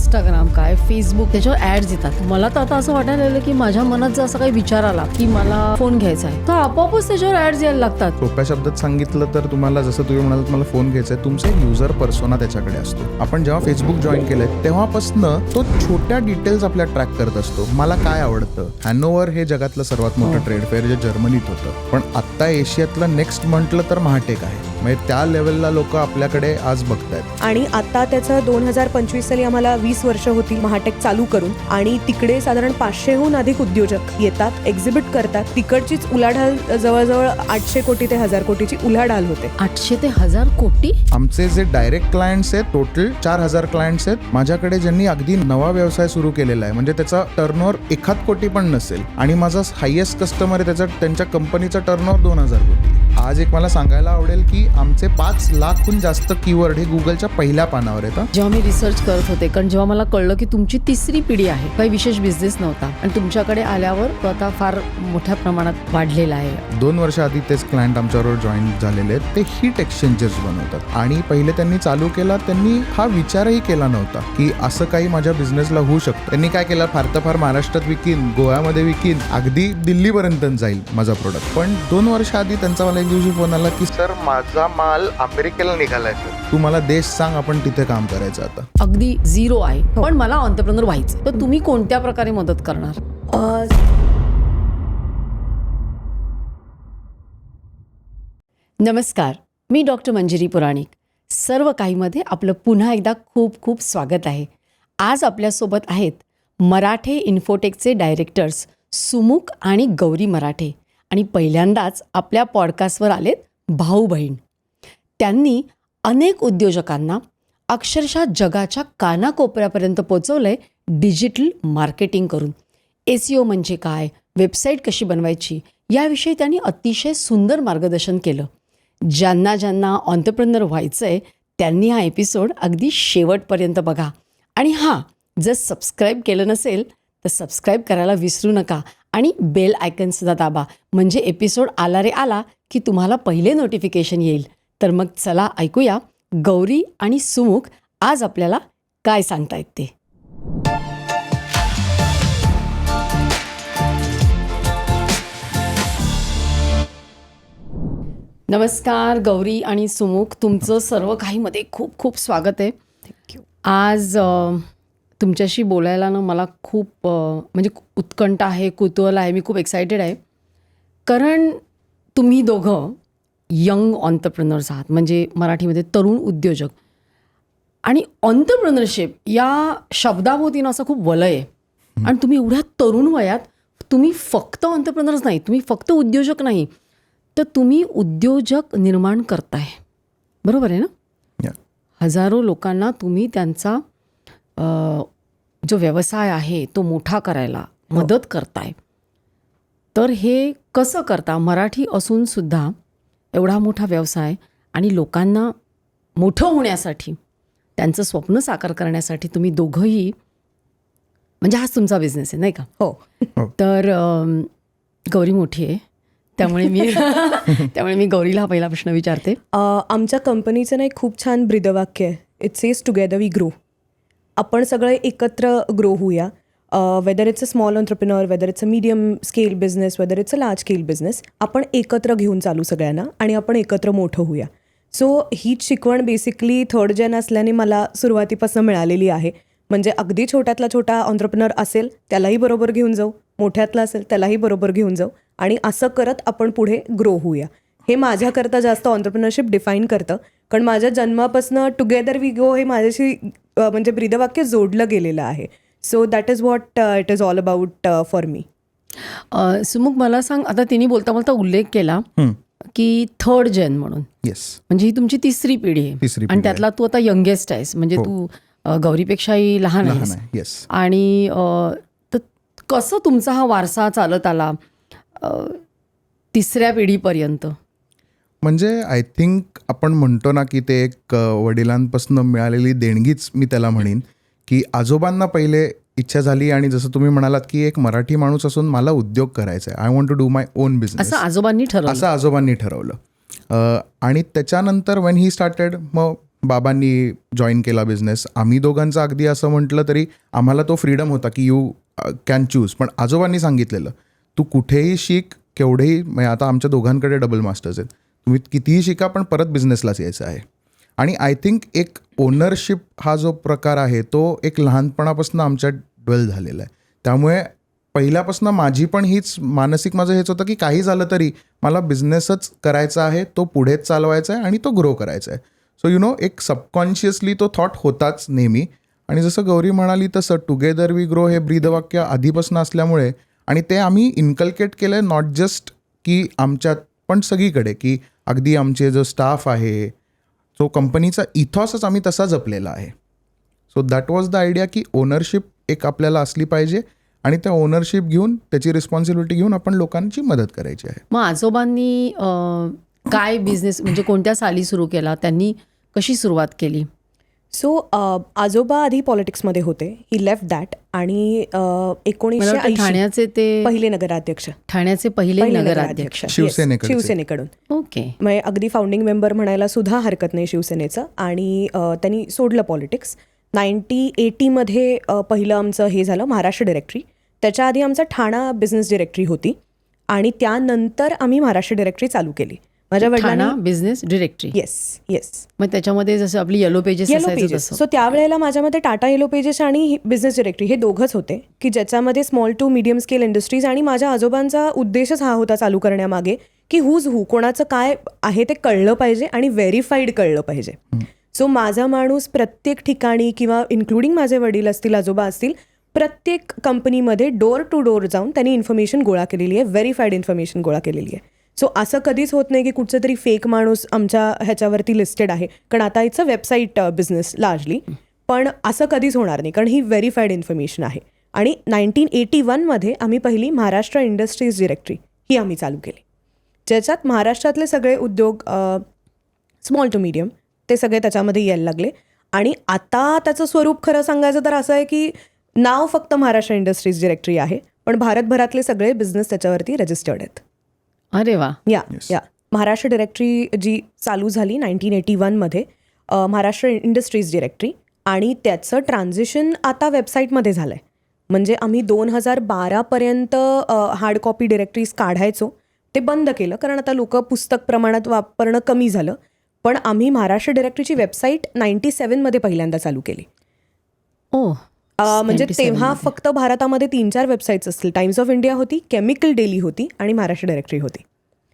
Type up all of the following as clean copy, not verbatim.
Instagram काय, Facebook, त्याच्यावर ads येतात. मला तर आता असं वाटायला लागलं की माझ्या मनात जर असा काही विचार आला की मला फोन घ्यायचा आहे तर आपोआपच त्याच्यावर ॲड्स यायला लागतात. सोप्या शब्दात सांगितलं तर तुम्हाला जसं तुम्ही म्हणालात मला फोन घ्यायचा आहे, तुमचा एक युजर पर्सोना त्याच्याकडे असतो. आपण जेव्हा फेसबुक जॉईन केलंय तेव्हापासनं तो छोट्या डिटेल्स आपल्या ट्रॅक करत असतो. मला काय आवडतं, हॅनोव्हर हे जगातलं सर्वात मोठं ट्रेड फेअर जे जर्मनीत होतं, पण आता एशियातलं नेक्स्ट म्हटलं तर महाटेक आहे. म्हणजे त्या लेवलला लोक आपल्याकडे आज बघतायत. आणि आता त्याचं 2025 साली आम्हाला 20 वर्ष होती महाटेक चालू करून, आणि तिकडे साधारण 500हून अधिक उद्योजक येतात, एक्झिबिट करतात. तिकडचीच उलाढाल जवळजवळ 800 कोटी ते 1000 कोटीची उलाढाल होते. 800 ते 1000 कोटी. आमचे जे डायरेक्ट क्लायंट्स आहेत टोटल 4000 क्लायंट्स आहेत माझ्याकडे, ज्यांनी अगदी नवा व्यवसाय सुरू केलेला आहे. म्हणजे त्याचा टर्नओव्हर 1 कोटी पण नसेल, आणि माझा हायेस्ट कस्टमर आहे त्यांच्या कंपनीचा टर्नओव्हर 2000 कोटी. आज एक मला सांगायला आवडेल की आमचे 5 लाखहून जास्त कीवर्ड हे गुगलच्या पहिल्या पानावर येतात. जेव्हा मी रिसर्च करत होते, कारण जेव्हा मला कळलं की तुमची 3री पिढी आहे, काही विशेष बिझनेस नव्हता आणि तुमच्याकडे आल्यावर तो आता फार मोठ्या प्रमाणात वाढलेला आहे. 2 वर्ष आधी तेच क्लायंट आमच्याबरोबर जॉईन झालेले आहेत. ते हीट एक्सचेंजर्स बनवतात, आणि पहिले त्यांनी चालू केला, त्यांनी हा विचारही केला नव्हता की असं काही माझ्या बिझनेसला होऊ शकतं. त्यांनी काय केलं, फार तर फार महाराष्ट्रात विकीन, गोव्यामध्ये विकीन, अगदी दिल्लीपर्यंत जाईल माझा प्रोडक्ट. पण 2 वर्ष आधी त्यांचा मला एक दिवशी फोन आला की सर माझा माल अमेरिकेला निघालाय, तू मला देश सांग, आपण तिथे काम करायचं. आता अगदी झिरो आहे, पण मला एंटरप्रेन्योर व्हायचं, तर तुम्ही कोणत्या प्रकारे मदत करणार? नमस्कार, मी डॉक्टर मंजिरी पुराणिक. सर्व काहीमध्ये आपलं पुन्हा एकदा खूप खूप स्वागत आहे. आज आपल्यासोबत आहेत मराठे इन्फोटेकचे डायरेक्टर्स सुमुख आणि गौरी मराठे, आणि पहिल्यांदाच आपल्या पॉडकास्टवर आलेत भाऊ बहीण. त्यांनी अनेक उद्योजकांना अक्षरशः जगाच्या कानाकोपऱ्यापर्यंत पोचवलंय डिजिटल मार्केटिंग करून. SEO म्हणजे काय, वेबसाईट कशी बनवायची, याविषयी त्यांनी अतिशय सुंदर मार्गदर्शन केलं. ज्यांना एंटरप्रेन्योर व्हायचं आहे त्यांनी हा एपिसोड अगदी शेवटपर्यंत बघा. आणि हां, जर सबस्क्राईब केलं नसेल तर सबस्क्राईब करायला विसरू नका, आणि बेल आयकनसुद्धा दाबा, म्हणजे एपिसोड आला रे आला की तुम्हाला पहिले नोटिफिकेशन येईल. तर मग चला ऐकूया गौरी आणि सुमुख आज आपल्याला काय सांगतायत ते. नमस्कार गौरी आणि सुमुख, तुमचं सर्व काहीमध्ये खूप खूप स्वागत आहे. थँक्यू. आज तुमच्याशी बोलायला ना मला खूप म्हणजे उत्कंठ आहे, कुतूहल आहे, मी खूप एक्सायटेड आहे. कारण तुम्ही दोघं यंग एंटरप्रेन्योर्स आहात, म्हणजे मराठीमध्ये तरुण उद्योजक. आणि एंटरप्रेन्योरशिप या शब्दाभोवतीनं असं खूप वलय आहे, आणि तुम्ही एवढ्या तरुण वयात तुम्ही फक्त एंटरप्रेन्योर्स नाही, तुम्ही फक्त उद्योजक नाही, तर तुम्ही उद्योजक निर्माण करताय, बरोबर आहे ना? हजारो लोकांना तुम्ही त्यांचा जो व्यवसाय आहे तो मोठा करायला मदत करताय. तर हे कसं करता? मराठी असून सुद्धा एवढा मोठा व्यवसाय, आणि लोकांना मोठं होण्यासाठी, त्यांचं स्वप्न साकार करण्यासाठी तुम्ही दोघंही, म्हणजे हाच तुमचा बिझनेस आहे नाही का? हो. तर गौरी मोठी आहे, त्यामुळे मी गौरीला हा पहिला प्रश्न विचारते. आमच्या कंपनीचं ना एक खूप छान ब्रीदवाक्य आहे, it says together we grow. आपण सगळे एकत्र ग्रो होऊया. Whether it's a small entrepreneur, whether it's a medium scale business, whether it's a large scale business, आपण एकत्र घेऊन चालू सगळ्यांना, आणि आपण एकत्र मोठं होऊया. सो हीच शिकवण बेसिकली 3rd gen असल्याने मला सुरुवातीपासून मिळालेली आहे. म्हणजे अगदी छोट्यातला छोटा एंटरप्रेन्योर असेल त्यालाही बरोबर घेऊन जाऊ, मोठ्यातला असेल त्यालाही बरोबर घेऊन जाऊ, आणि असं करत आपण पुढे ग्रो होऊया. हे माझ्याकरता जास्त एंटरप्रेन्योरशिप डिफाईन करतं, कारण माझ्या जन्मापासून टुगेदर वी गो हे माझ्याशी म्हणजे ब्रीदवाक्य जोडलं गेलेलं आहे. So that is what it is all about for me. Sumukh, मला सांग, आता तिने बोलता बोलता उल्लेख केला की 3rd gen म्हणून. येस, म्हणजे ही तुमची 3री पिढी आहे, आणि त्यातला तू आता यंगेस्ट आहेस, म्हणजे तू गौरीपेक्षाही लहान आहेस. येस. आणि तर कसं तुमचा हा वारसा चालत आला 3ऱ्या पिढीपर्यंत? म्हणजे आय थिंक आपण म्हणतो ना की ते एक वडिलांपासून मिळालेली देणगीच मी त्याला म्हणेन. की आजोबांना पहिले इच्छा झाली, आणि जसं तुम्ही म्हणालात की एक मराठी माणूस असून मला उद्योग करायचा आहे, I want to do my own business, असं आजोबांनी ठरवलं. आणि त्याच्यानंतर वेन ही स्टार्टेड, मग बाबांनी जॉईन केला बिझनेस. आम्ही दोघांचं अगदी असं म्हटलं तरी आम्हाला तो फ्रीडम होता की यू कॅन चूज. पण आजोबांनी सांगितलेलं तू कुठेही शिक, केवढेही, म्हणजे आता आमच्या दोघांकडे डबल मास्टर्स आहेत, तुम्ही कितीही शिका पण परत बिझनेसलाच यायचं आहे. आणि आय थिंक एक ओनरशिप हा जो प्रकार आहे तो एक लहानपणापासून आमच्यात डेव्हलप झालेला आहे. त्यामुळे पहिल्यापासून माझी पण हीच मानसिक माझं हेच होतं की काही झालं तरी मला बिझनेसच करायचा आहे, तो पुढेच चालवायचा आहे आणि तो ग्रो करायचा आहे. सो एक सबकॉन्शियसली तो थॉट होताच नेहमी. आणि जसं गौरी म्हणाली तसं टुगेदर वी ग्रो हे ब्रीदवाक्य आधीपासून असल्यामुळे, आणि ते आम्ही इन्कल्केट केलं आहे नॉट जस्ट की आमच्यात पण सगळीकडे, की अगदी आमचे जो स्टाफ आहे, तो कंपनीचा इथॉसच आम्ही तसा जपलेला आहे. So that was the idea की ओनरशिप एक आपल्याला असली पाहिजे आणि त्या ओनरशिप घेऊन त्याची रिस्पॉन्सिबिलिटी घेऊन आपण लोकांची मदत करायची आहे. मग आजोबांनी काय बिझनेस म्हणजे कोणत्या साली सुरू केला, त्यांनी कशी सुरुवात केली? सो आजोबा आधी पॉलिटिक्समध्ये होते. ही लेफ्ट दॅट आणि मला वाटतं 1980 ठाण्याचे ते पहिले नगराध्यक्ष, ठाण्याचे पहिले नगराध्यक्ष. Yes, शिवसेनेकडचे. शिवसेनेकडून. ओके. म्हणजे अगदी फाउंडिंग मेंबर म्हणायला सुद्धा हरकत नाही शिवसेनेचं. आणि त्यांनी सोडलं पॉलिटिक्स. 1980मध्ये पहिलं आमचं हे झालं महाराष्ट्र डिरेक्टरी. त्याच्या आधी आमचं ठाणा बिझनेस डिरेक्टरी होती आणि त्यानंतर आम्ही महाराष्ट्र डिरेक्टरी चालू केली. माझ्या ठाणा वडिलांनी बिझनेस डिरेक्टरी. येस. मग त्याच्यामध्ये जसं आपली येलो पेजेस येलो असायचं पेजेस. तसं. सो त्यावेळेला माझ्यामध्ये टाटा येलो पेजेस आणि बिझनेस डिरेक्टरी हे दोघंच होते की ज्याच्यामध्ये small to medium scale industries. आणि माझ्या आजोबांचा उद्देशच हा होता चालू करण्यामागे की हुज हू, कोणाचं काय आहे ते कळलं पाहिजे आणि व्हेरीफाईड कळलं पाहिजे. सो माझा माणूस प्रत्येक ठिकाणी किंवा इन्क्लुडिंग माझे वडील असतील, आजोबा असतील, प्रत्येक कंपनीमध्ये डोअर टू डोअर जाऊन त्यांनी इन्फॉर्मेशन गोळा केलेली आहे, व्हेरीफाईड इन्फॉर्मेशन गोळा केलेली आहे. सो असं कधीच होत नाही की कुठचं तरी फेक माणूस आमच्या ह्याच्यावरती लिस्टेड आहे, कारण आता it's a website business largely. पण असं कधीच होणार नाही कारण ही व्हेरीफाईड इन्फॉर्मेशन आहे. आणि 1981मध्ये आम्ही पहिली महाराष्ट्र इंडस्ट्रीज डिरेक्टरी ही आम्ही चालू केली, ज्याच्यात महाराष्ट्रातले सगळे उद्योग स्मॉल टू मीडियम ते सगळे त्याच्यामध्ये यायला लागले. आणि आता त्याचं स्वरूप खरं सांगायचं तर असं आहे की नाव फक्त महाराष्ट्र इंडस्ट्रीज डिरेक्टरी आहे, पण भारतभरातले सगळे बिझनेस त्याच्यावरती रजिस्टर्ड आहेत. अरे वा. या महाराष्ट्र डिरेक्टरी जी चालू झाली 1981मध्ये, महाराष्ट्र इंडस्ट्रीज डिरेक्टरी, आणि त्याचं ट्रान्झिशन आता वेबसाईटमध्ये झालं आहे. म्हणजे आम्ही 2012पर्यंत हार्ड कॉपी डिरेक्टरीज काढायचो, ते बंद केलं कारण आता लोक पुस्तक प्रमाणात वापरणं कमी झालं. पण आम्ही महाराष्ट्र डिरेक्टरीची वेबसाईट 97मध्ये पहिल्यांदा चालू केली. ओ. म्हणजे 97 तेव्हा मध्ये. फक्त भारतामध्ये 3-4 वेबसाईट्स असतील. टाइम्स ऑफ इंडिया होती, केमिकल डेली होती आणि महाराष्ट्र डिरेक्टरी होती.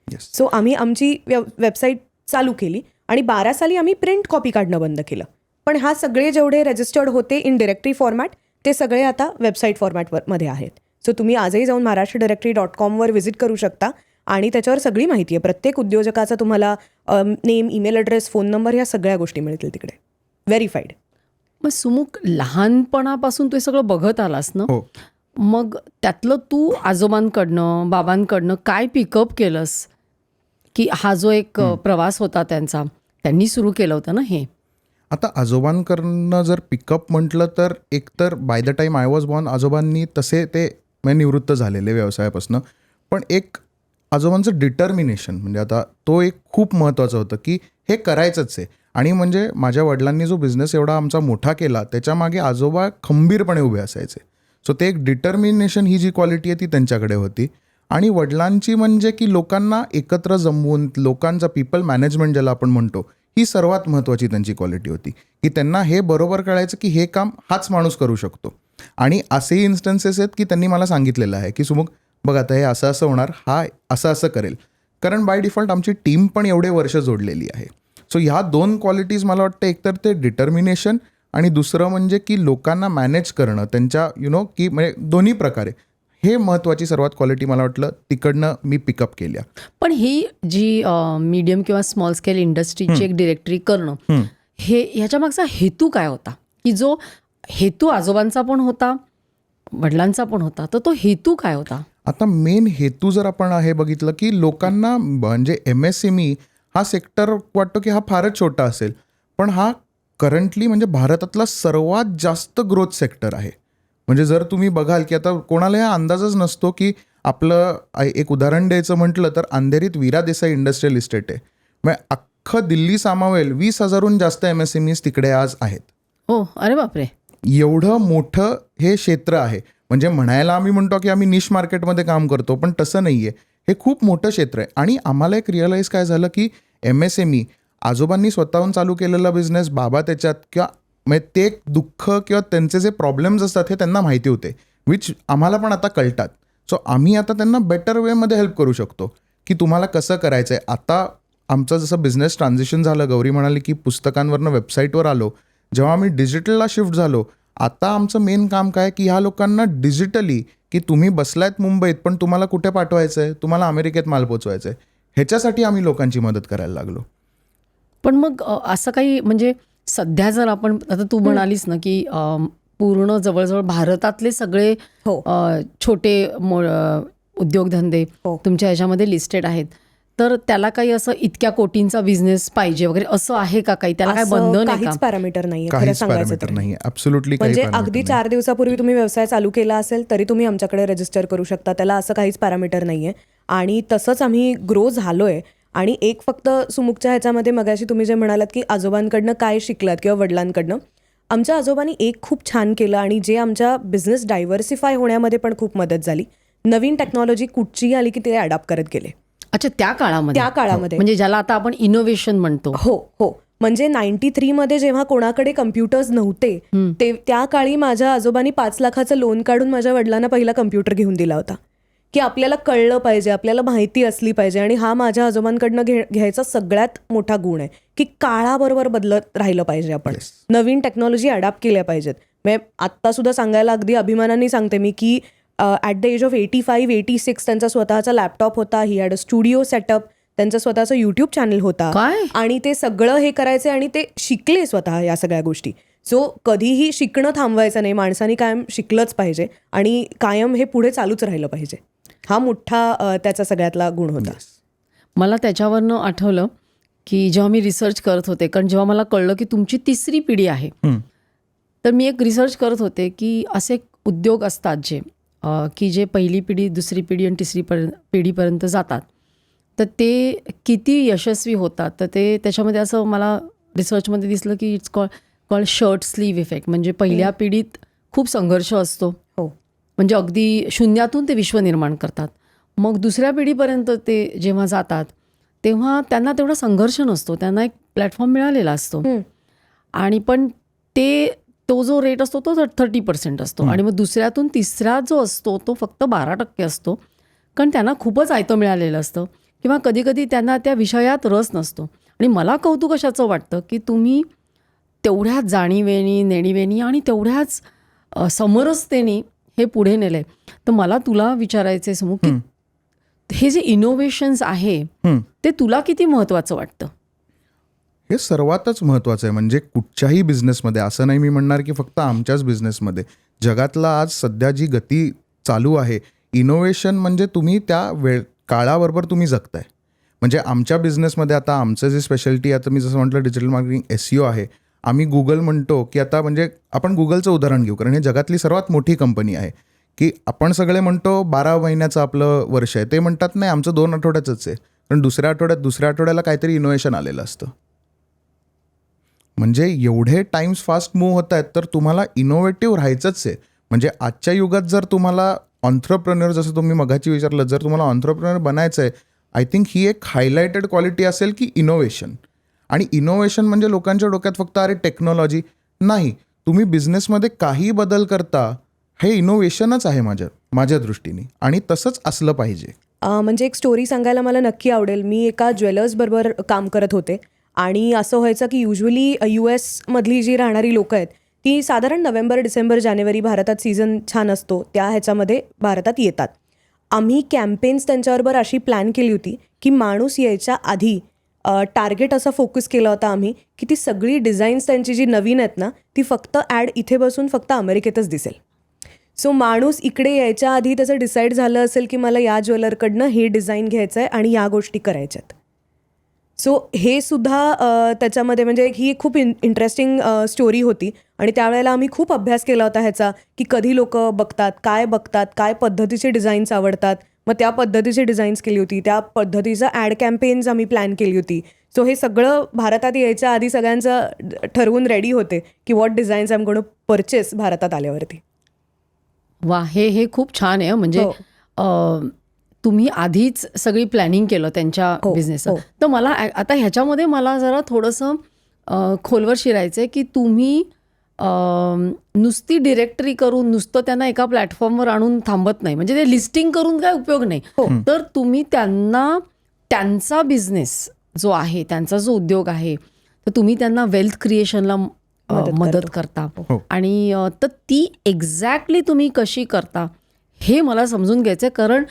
येस. सो आम्ही आमची वेबसाईट चालू केली आणि 12 साली आम्ही प्रिंट कॉपी काढणं बंद केलं. पण हा सगळे जेवढे रजिस्टर्ड होते इन डिरेक्टरी फॉर्मॅट ते सगळे आता वेबसाईट फॉर्मॅटमध्ये आहेत. सो तुम्ही आजही जाऊन महाराष्ट्रडिरेक्टरी.com व्हिजिट करू शकता आणि त्याच्यावर सगळी माहिती आहे. प्रत्येक उद्योजकाचा तुम्हाला name, email address, phone number ह्या सगळ्या गोष्टी मिळतील तिकडे, व्हेरीफाईड. मग सुमुख, लहानपणापासून तू हे सगळं बघत आलास ना, हो. मग त्यातलं तू आजोबांकडनं, बाबांकडनं काय पिकअप केलंस की हा जो एक प्रवास होता त्यांचा, त्यांनी सुरू केलं होतं ना हे? आता आजोबांकडनं जर पिकअप म्हटलं तर एकतर by the time I was born आजोबांनी तसे ते निवृत्त झालेले व्यवसायापासून, पण एक आजोबांचं डिटर्मिनेशन म्हणजे आता तो एक खूप महत्त्वाचं होतं की हे करायचंच आहे. आणि म्हणजे माझ्या वडिलांनी जो बिझनेस एवढा आमचा मोठा केला त्याच्यामागे आजोबा खंबीरपणे उभे असायचे. सो ते एक डिटर्मिनेशन ही जी क्वालिटी आहे ती त्यांच्याकडे होती. आणि वडिलांची म्हणजे की लोकांना एकत्र जमवून लोकांचा पीपल मॅनेजमेंट ज्याला आपण म्हणतो, ही सर्वात महत्त्वाची त्यांची क्वालिटी होती की त्यांना हे बरोबर कळायचं की हे काम हाच माणूस करू शकतो. आणि असेही इन्स्टन्सेस आहेत की त्यांनी मला सांगितलेलं आहे की सुमुख बघ आता हे असं असं होणार, हा असं असं करेल. कारण बाय डिफॉल्ट आमची टीम पण एवढे वर्ष जोडलेली आहे. सो ह्या 2 क्वालिटीज मला वाटतं, एकतर ते डिटर्मिनेशन आणि दुसरं म्हणजे की लोकांना मॅनेज करणं त्यांच्या की म्हणजे दोन्ही प्रकारे, हे महत्त्वाची सर्वात क्वालिटी मला वाटलं तिकडनं मी पिकअप केल्या. पण ही जी मीडियम किंवा स्मॉल स्केल इंडस्ट्रीची एक डिरेक्टरी करणं, हे ह्याच्या मागचा हेतू काय होता? की जो हेतू आजोबांचा पण होता, वडिलांचा पण होता, तर तो हेतू काय होता? आता मेन हेतू जर आपण हे बघितलं की लोकांना म्हणजे MSME हा सेक्टर वाटतो की हा फारच छोटा असेल, पण हा करंटली म्हणजे भारतातला सर्वात जास्त ग्रोथ सेक्टर आहे. म्हणजे जर तुम्ही बघाल की आता कोणाला हा अंदाजच नसतो की आपलं एक उदाहरण द्यायचं म्हटलं तर अंधेरीत वीरा देसाई इंडस्ट्रियल इस्टेट आहे. मग अख्खं दिल्ली सामावेल 20,000हून जास्त MSMEs तिकडे आज आहेत. हो, अरे बापरे. एवढं मोठं हे क्षेत्र आहे. म्हणजे म्हणायला आम्ही म्हणतो की आम्ही निश मार्केटमध्ये काम करतो, पण तसं नाही आहे. हे खूप मोठं क्षेत्र आहे. आणि आम्हाला एक रिअलाईज काय झालं की MSME आजोबांनी स्वतःहून चालू केलेला बिझनेस, बाबा त्याच्यात, किंवा म्हणजे ते एक दुःख किंवा त्यांचे जे प्रॉब्लेम्स असतात हे त्यांना माहिती होते, विच आम्हाला पण आता कळतात. सो आम्ही आता त्यांना बेटर वेमध्ये हेल्प करू शकतो की तुम्हाला कसं करायचं आहे. आता आमचं जसं बिझनेस ट्रान्झिशन झालं, गौरी म्हणाली की पुस्तकांवरनं वेबसाईटवर आलो, जेव्हा आम्ही डिजिटलला शिफ्ट झालो, आता आमचं मेन काम काय की ह्या लोकांना डिजिटली, की तुम्ही बसलायत मुंबईत पण तुम्हाला कुठे पाठवायचं आहे, तुम्हाला अमेरिकेत माल पोचवायचा आहे, ह्याच्यासाठी आम्ही लोकांची मदत करायला लागलो. पण मग असं काही म्हणजे सध्या जर आपण आता तू म्हणालीस ना की पूर्ण जवळजवळ भारतातले सगळे हो. छोटे उद्योगधंदे हो. तुमच्या ह्याच्यामध्ये लिस्टेड आहेत, तर त्याला काही असं इतक्या कोटींचा बिझनेस पाहिजे वगैरे असं आहे का काही? त्याला काय असं बंधन आहे का? काहीच पॅरामीटर नाहीये खरं काहीच सांगायचं पॅरामीटर तर. नाही आहे, ॲब्सोल्युटली काही म्हणजे parameter अगदी नाही. 4 दिवसापूर्वी तुम्ही व्यवसाय चालू केला असेल तरी तुम्ही आमच्याकडे रजिस्टर करू शकता. त्याला असं काहीच पॅरामीटर नाहीये. आणि तसंच आम्ही ग्रो झालोय. आणि एक फक्त सुमुखच्या ह्याच्यामध्ये मगाशी तुम्ही जे म्हणालात की आजोबांकडनं काय शिकलात किंवा वडिलांकडनं, आमच्या आजोबांनी एक खूप छान केलं आणि जे आमच्या बिझनेस डायव्हर्सिफाय होण्यामध्ये पण खूप मदत झाली. नवीन टेक्नॉलॉजी कुठचीही आली की ते अडॉप्ट करत गेले. अच्छा, त्या काळामध्ये म्हणजे ज्याला आता आपण इनोव्हेशन म्हणतो. हो हो. म्हणजे 93 मध्ये जेव्हा कोणाकडे कम्प्युटर्स नव्हते, ते त्या काळी माझ्या आजोबांनी 5 लाखाचं लोन काढून माझ्या वडिलांना पहिला कम्प्युटर घेऊन दिला होता. की आपल्याला कळलं पाहिजे, आपल्याला माहिती असली पाहिजे. आणि हा माझ्या आजोबांकडनं घ्यायचा सगळ्यात मोठा गुण आहे की काळाबरोबर बदलत राहिलं पाहिजे. आपण नवीन टेक्नॉलॉजी अडॉप्ट केल्या पाहिजेत. म्हणजे आत्ता सुद्धा सांगायला अगदी अभिमानाने सांगते मी की ॲट द एज ऑफ 85-86 त्यांचा स्वतःचा लॅपटॉप होता. He had a studio setup. त्यांचं स्वतःचं यूट्यूब चॅनल होता. आणि ते सगळं हे करायचे आणि ते शिकले स्वतः या सगळ्या गोष्टी. सो कधीही शिकणं थांबवायचं नाही. माणसाने कायम शिकलंच पाहिजे आणि कायम हे पुढे चालूच राहिलं पाहिजे. हा मोठा त्याचा सगळ्यातला गुण होता. मला त्याच्यावरनं आठवलं की जेव्हा मी रिसर्च करत होते, कारण जेव्हा मला कळलं की तुमची 3री पिढी आहे, तर मी एक रिसर्च करत होते की असे उद्योग असतात जे की जे पहिली पिढी, दुसरी पिढी आणि तिसरी पिढीपर्यंत जातात, तर ते किती यशस्वी होतात. तर ते त्याच्यामध्ये असं मला रिसर्चमध्ये दिसलं की it's called shirt slew effect. म्हणजे पहिल्या पिढीत खूप संघर्ष असतो. हो. म्हणजे अगदी शून्यातून ते विश्व निर्माण करतात. मग दुसऱ्या पिढीपर्यंत ते जेव्हा जातात तेव्हा त्यांना तेवढा संघर्ष नसतो, त्यांना एक प्लॅटफॉर्म मिळालेला असतो. आणि पण तो जो रेट असतो तो 30% असतो. आणि मग दुसऱ्यातून तिसरा जो असतो तो फक्त 12% असतो, कारण त्यांना खूपच आयतं मिळालेलं असतं किंवा कधीकधी त्यांना त्या विषयात रस नसतो. आणि मला कौतुक अशाचं वाटतं की तुम्ही तेवढ्याच जाणीवेनी, नेणीवेनी आणि तेवढ्याच समरसतेने हे पुढे नेलंय. तर मला तुला विचारायचं आहे समूह की हे जे इनोव्हेशन्स आहे ते तुला किती महत्त्वाचं वाटतं? हे सर्वातच महत्त्वाचं आहे. म्हणजे कुठच्याही बिझनेसमध्ये, असं नाही मी म्हणणार की फक्त आमच्याच बिझनेसमध्ये, जगातला आज सध्या जी गती चालू आहे, इनोव्हेशन म्हणजे तुम्ही त्या काळाबरोबर तुम्ही जगताय. म्हणजे आमच्या बिझनेसमध्ये आता आमचं जे स्पेशालिटी, आता मी जसं म्हटलं डिजिटल मार्केटिंग SEO आहे. आम्ही गुगल म्हणतो की आता म्हणजे आपण गुगलचं उदाहरण घेऊ, कारण हे जगातली सर्वात मोठी कंपनी आहे. की आपण सगळे म्हणतो 12 महिन्याचं आपलं वर्ष आहे, ते म्हणतात नाही आमचं 2 आठवड्याचंच आहे, कारण दुसऱ्या आठवड्याला काहीतरी इनोव्हेशन आलेलं असतं. म्हणजे एवढे टाइम्स फास्ट मूव्ह होत आहेत, तर तुम्हाला इनोव्हेटिव्ह राहायचंच आहे. म्हणजे आजच्या युगात जर तुम्हाला ऑन्ट्रप्रेन्योर, जसं तुम्ही मगाची विचारलं, जर तुम्हाला ऑन्ट्रप्रेन्योर बनायचं आहे, आय थिंक ही एक हायलाइटेड क्वालिटी असेल की इनोव्हेशन. आणि इनोव्हेशन म्हणजे लोकांच्या डोक्यात फक्त अरे टेक्नॉलॉजी नाही, तुम्ही बिझनेसमध्ये काही बदल करता, हे इनोव्हेशनच आहे माझ्या दृष्टीने. आणि तसंच असलं पाहिजे. म्हणजे एक स्टोरी सांगायला मला नक्की आवडेल. मी एका ज्वेलर्सबरोबर काम करत होते आणि असं व्हायचं की युजली US मधली जी राहणारी लोकं आहेत ती साधारण नोव्हेंबर, डिसेंबर, जानेवारी, भारतात सीझन छान असतो त्या ह्याच्यामध्ये भारतात येतात. आम्ही कॅम्पेन्स त्यांच्याबरोबर अशी प्लॅन केली होती की माणूस यायच्या आधी टार्गेट असा फोकस केला होता आम्ही की ती सगळी डिझाईन्स त्यांची जी नवीन आहेत ना, ती फक्त ॲड इथे बसून फक्त अमेरिकेतच दिसेल. सो माणूस इकडे यायच्या आधी त्याचं डिसाईड झालं असेल की मला या ज्वेलरकडनं हे डिझाईन घ्यायचं आहे आणि या गोष्टी करायच्यात. सो हे सुद्धा त्याच्यामध्ये म्हणजे ही खूप इंटरेस्टिंग स्टोरी होती. आणि त्यावेळेला आम्ही खूप अभ्यास केला होता ह्याचा की कधी लोक बघतात, काय पद्धतीचे डिझाईन्स आवडतात. मग त्या पद्धतीची डिझाईन्स केली होती, त्या पद्धतीचं ॲड कॅम्पेन्स आम्ही प्लॅन केली होती. सो हे सगळं भारतात यायच्या आधी सगळ्यांचं ठरवून रेडी होते की what designs I am going to purchase भारतात आल्यावरती. वा, हे खूप छान आहे. म्हणजे तुम्ही आधीच सगळी प्लॅनिंग केलं त्यांच्या हो, बिझनेसचं. हो. तर मला आता ह्याच्यामध्ये मला जरा थोडंसं खोलवर शिरायचं आहे की तुम्ही नुसती डिरेक्टरी करून नुसतं त्यांना एका प्लॅटफॉर्मवर आणून थांबत नाही. म्हणजे ते लिस्टिंग करून काय उपयोग नाही. तर तुम्ही त्यांना त्यांचा बिझनेस जो आहे, त्यांचा जो उद्योग आहे, तर तुम्ही त्यांना वेल्थ क्रिएशनला मदत करता. आणि तर ती एक्झॅक्टली तुम्ही कशी करता हे मला समजून घ्यायचं आहे. कारण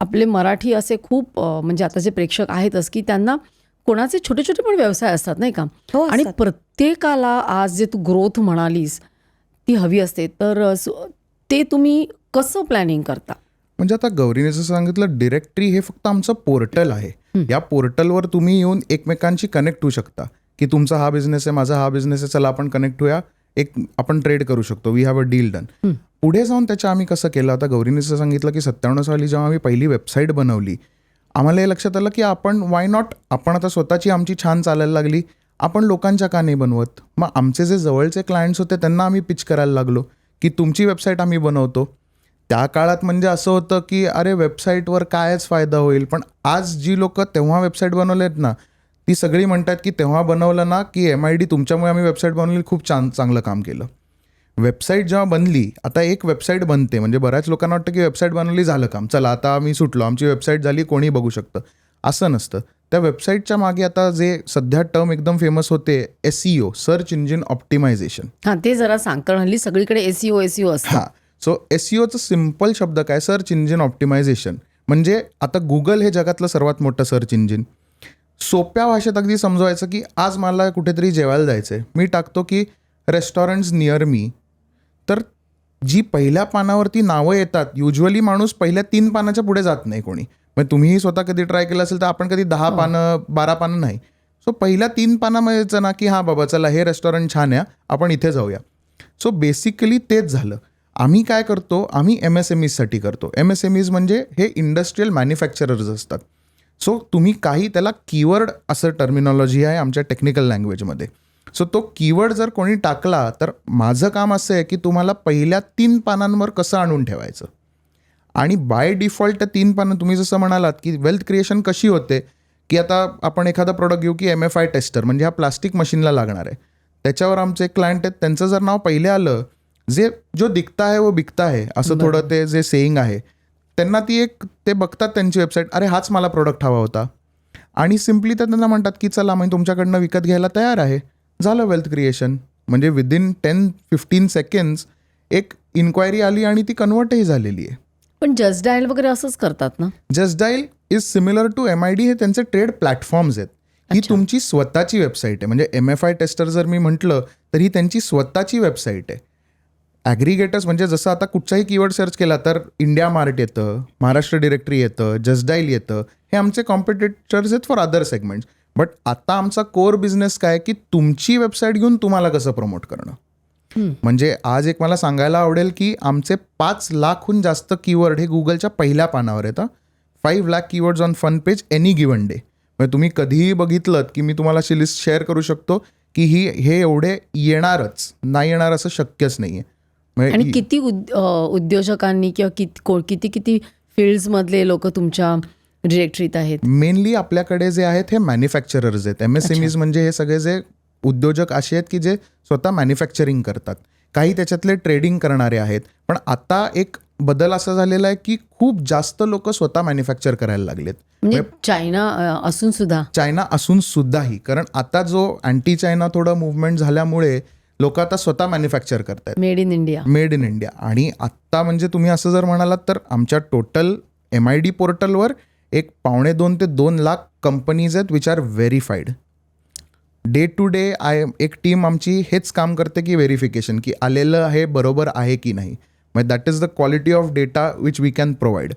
आपले मराठी असे खूप म्हणजे आता जे प्रेक्षक आहेतच की त्यांना कोणाचे छोटे छोटे पण व्यवसाय असतात नाही का. आणि प्रत्येकाला आज जे तू ग्रोथ म्हणालीस ती हवी असते, तर ते तुम्ही कसं प्लॅनिंग करता? म्हणजे आता गौरीने जसं सांगितलं, डिरेक्टरी हे फक्त आमचं पोर्टल आहे. या पोर्टलवर तुम्ही येऊन एकमेकांशी कनेक्ट होऊ शकता की तुमचा हा बिझनेस आहे, माझा हा बिझनेस आहे, चला आपण कनेक्ट होऊया, आपण ट्रेड करू शकतो, we have a deal done. पुढे जाऊन त्याच्या आम्ही कसं केलं, आता गौरीने जसं सांगितलं की 97 साली जेव्हा आम्ही पहिली वेबसाईट बनवली, आम्हाला हे लक्षात आलं की आपण वाय नॉट, आपण आता स्वतःची आमची छान चालायला लागली, आपण लोकांच्या का नाही बनवत. मग आमचे जे जवळचे क्लायंट्स होते त्यांना आम्ही पिच करायला लागलो की तुमची वेबसाईट आम्ही बनवतो. त्या काळात म्हणजे असं होतं की अरे वेबसाईटवर कायच फायदा होईल, पण आज जी लोक तेव्हा वेबसाईट बनवलेत ना, ती सगळी म्हणतात की तेव्हा बनवलं ना की MID तुमच्यामुळे आम्ही वेबसाईट बनवली, खूप चांगलं काम केलं. वेबसाईट जेव्हा बनली, आता एक वेबसाईट बनते म्हणजे बऱ्याच लोकांना वाटतं की वेबसाईट बनवली झालं काम, चला आता आम्ही सुटलो, आमची वेबसाईट झाली, कोणी बघू शकतं. असं नसतं. त्या वेबसाईटच्या मागे आता जे सध्या टर्म एकदम फेमस होते, SEO, सर्च इंजिन ऑप्टिमायझेशन. हां, ते जरा सांग, कारण हल्ली सगळीकडे SEO असतं. हां, सो SEOचं सिम्पल शब्द काय, सर्च इंजिन ऑप्टिमायझेशन. म्हणजे आता गुगल हे जगातलं सर्वात मोठं सर्च इंजिन. सोप्या भाषेत अगदी समजवायचं की आज मला कुठेतरी जेवायला जायचं आहे, मी टाकतो की रेस्टॉरंट्स नियर मी, तर जी पहिल्या पानावरती नावं येतात, युज्युअली माणूस पहिल्या 3 पानाच्या पुढे जात नाही कोणी. मग तुम्हीही स्वतः कधी ट्राय केलं असेल तर आपण कधी 10 पानं 12 पानं नाही. सो पहिल्या 3 पानामध्ये ना की हां बाबा चला हे रेस्टॉरंट छान आहे, आपण इथे जाऊया. सो बेसिकली तेच झालं. आम्ही काय करतो, आम्ही MSMEसाठी करतो. MSMEज म्हणजे हे इंडस्ट्रियल मॅन्युफॅक्चरर्स असतात. सो तुम्ही काही त्याला कीवर्ड असं टर्मिनॉलॉजी आहे आमच्या टेक्निकल लँग्वेजमध्ये. सो तो कीवर्ड जर कोणी टाकला तर माझं काम असं आहे की तुम्हाला पहिल्या 3 पानांवर कसं आणून ठेवायचं. आणि बाय डिफॉल्ट त्या 3 पानं तुम्ही जसं म्हणालात की वेल्थ क्रिएशन कशी होते की आता आपण एखादा प्रोडक्ट घेऊ की MFI टेस्टर, म्हणजे हा प्लास्टिक मशीनला लागणार आहे, त्याच्यावर आमचे क्लायंट आहेत, त्यांचं जर नाव पहिले आलं, जो दिखता है वो बिकता है असं थोडं ते जे सेईंग आहे, त्यांना ती ते बघतात त्यांची वेबसाईट, अरे हाच मला प्रोडक्ट हवा होता, आणि सिम्पली ते त्यांना म्हणतात की चला मी तुमच्याकडनं विकत घ्यायला तयार आहे. झालं वेल्थ क्रिएशन. म्हणजे विदिन 10-15 सेकंड्स एक इन्क्वायरी आली आणि ती कन्वर्टही झालेली आहे. पण जस्ट डायल वगैरे असंच करतात ना? Just dial is similar to MID. हे त्यांचे ट्रेड प्लॅटफॉर्म्स आहेत. ही तुमची स्वतःची वेबसाईट आहे. म्हणजे MFI टेस्टर जर मी म्हटलं तर ही त्यांची स्वतःची वेबसाईट आहे. ॲग्रिगेटर्स म्हणजे जसं आता कुठचाही कीवर्ड सर्च केला तर इंडिया मार्ट येतं, महाराष्ट्र डिरेक्टरी येतं, जस्ट डायल येतं. हे आमचे कॉम्पिटिटर्स आहेत फॉर अदर सेगमेंट्स. बट आता आमचा कोर बिझनेस काय की तुमची वेबसाईट घेऊन तुम्हाला कसं प्रमोट करणं. म्हणजे आज एक मला सांगायला आवडेल की आमचे 5 लाखहून जास्त कीवर्ड हे गुगलच्या पहिल्या पानावर येतं. 5 lakh keywords on fun page any given day. म्हणजे तुम्ही कधीही बघितलं की मी तुम्हाला अशी लिस्ट शेअर करू शकतो की हे एवढे येणारच, नाही येणार असं शक्यच नाही आहे. आणि किती उद्योजकांनी किंवा किती फील्ड्समधले लोक तुमच्या डिरेक्टरीत आहेत? मेनली आपल्याकडे जे आहेत हे मॅन्युफॅक्चरर्स आहेत. MSMEज म्हणजे हे सगळे जे उद्योजक असे आहेत की जे स्वतः मॅन्युफॅक्चरिंग करतात. काही त्याच्यातले ट्रेडिंग करणारे आहेत. पण आता एक बदल असा झालेला आहे की खूप जास्त लोक स्वतः मॅन्युफॅक्चर करायला लागलेत. म्हणजे चायना असून सुद्धाही, कारण आता जो अँटी चायना थोडं मुवमेंट झाल्यामुळे लोक आता स्वतः मॅन्युफॅक्चर करतात. Made in India. आणि आत्ता म्हणजे तुम्ही असं जर म्हणालात तर आमच्या टोटल MID पोर्टलवर 1.25 ते 2 लाख कंपनीज आहेत which are verified. Day to day एक टीम आमची हेच काम करते की व्हेरिफिकेशन, की आलेलं आहे बरोबर आहे की नाही. म्हणजे that is the quality of data which we can provide.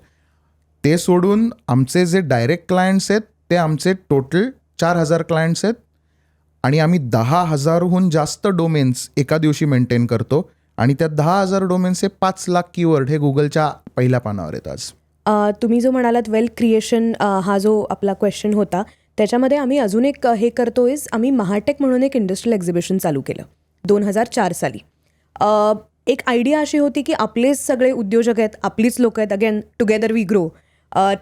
ते सोडून आमचे जे डायरेक्ट क्लायंट्स आहेत ते आमचे टोटल 4,000 क्लायंट्स आहेत. आणि आम्ही 10,000हून जास्त डोमेन्स एका दिवशी मेंटेन करतो. आणि त्या 10,000 डोमेन्स हे 5 लाख कीवर्ड हे गुगलच्या पहिल्या पानावर आहेत आज. तुम्ही जो म्हणालात वेल्थ क्रिएशन, हा जो आपला क्वेश्चन होता, त्याच्यामध्ये आम्ही अजून एक हे करतोय, आम्ही महाटेक म्हणून एक इंडस्ट्रियल एक्झिबिशन चालू केलं 2004 साली. एक आयडिया अशी होती की आपलेच सगळे उद्योजक आहेत, आपलीच लोक आहेत, अगेन टुगेदर वी ग्रो,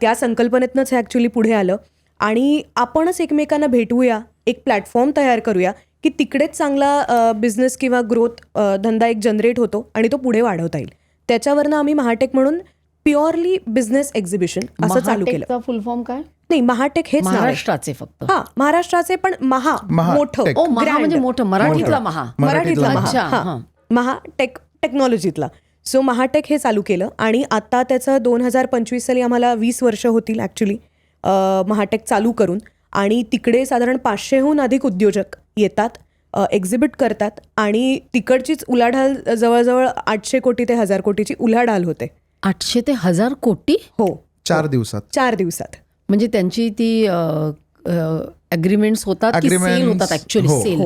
त्या संकल्पनेतनंच हे ॲक्च्युली पुढे आलं. आणि आपणच एकमेकांना भेटूया, एक प्लॅटफॉर्म तयार करूया की तिकडेच चांगला बिझनेस किंवा ग्रोथ धंदा एक जनरेट होतो आणि तो पुढे वाढवता येईल. त्याच्यावरनं आम्ही महाटेक म्हणून प्युअरली बिझनेस एक्झिबिशन असं चालू केलं. महाटेकचा फुल फॉर्म काय? नाही, महाटेक हेच नाव आहे. महाराष्ट्राचे फक्त. हा, महाराष्ट्राचे, पण महा मोठं, टेक. ओ, महा grand. म्हणजे मोठं, मराठीतला महा. मराठीतला अच्छा, महा, हां. महाटेक टेक्नॉलॉजीतला. सो महाटेक हे चालू केलं आणि आता त्याचं 2025 साली आम्हाला 20 वर्ष होतील ॲक्च्युली महाटेक चालू करून. आणि तिकडे साधारण 500हून अधिक उद्योजक येतात, एक्झिबिट करतात आणि तिकडचीच उलाढाल जवळजवळ 800 कोटी ते 1000 कोटीची उलाढाल होते. 800 ते 1000 कोटी? हो, 4 दिवसात. 4 दिवसात. म्हणजे त्यांची ती अग्रीमेंट्स होतात की सेल होतात? ऍक्च्युअली सेल,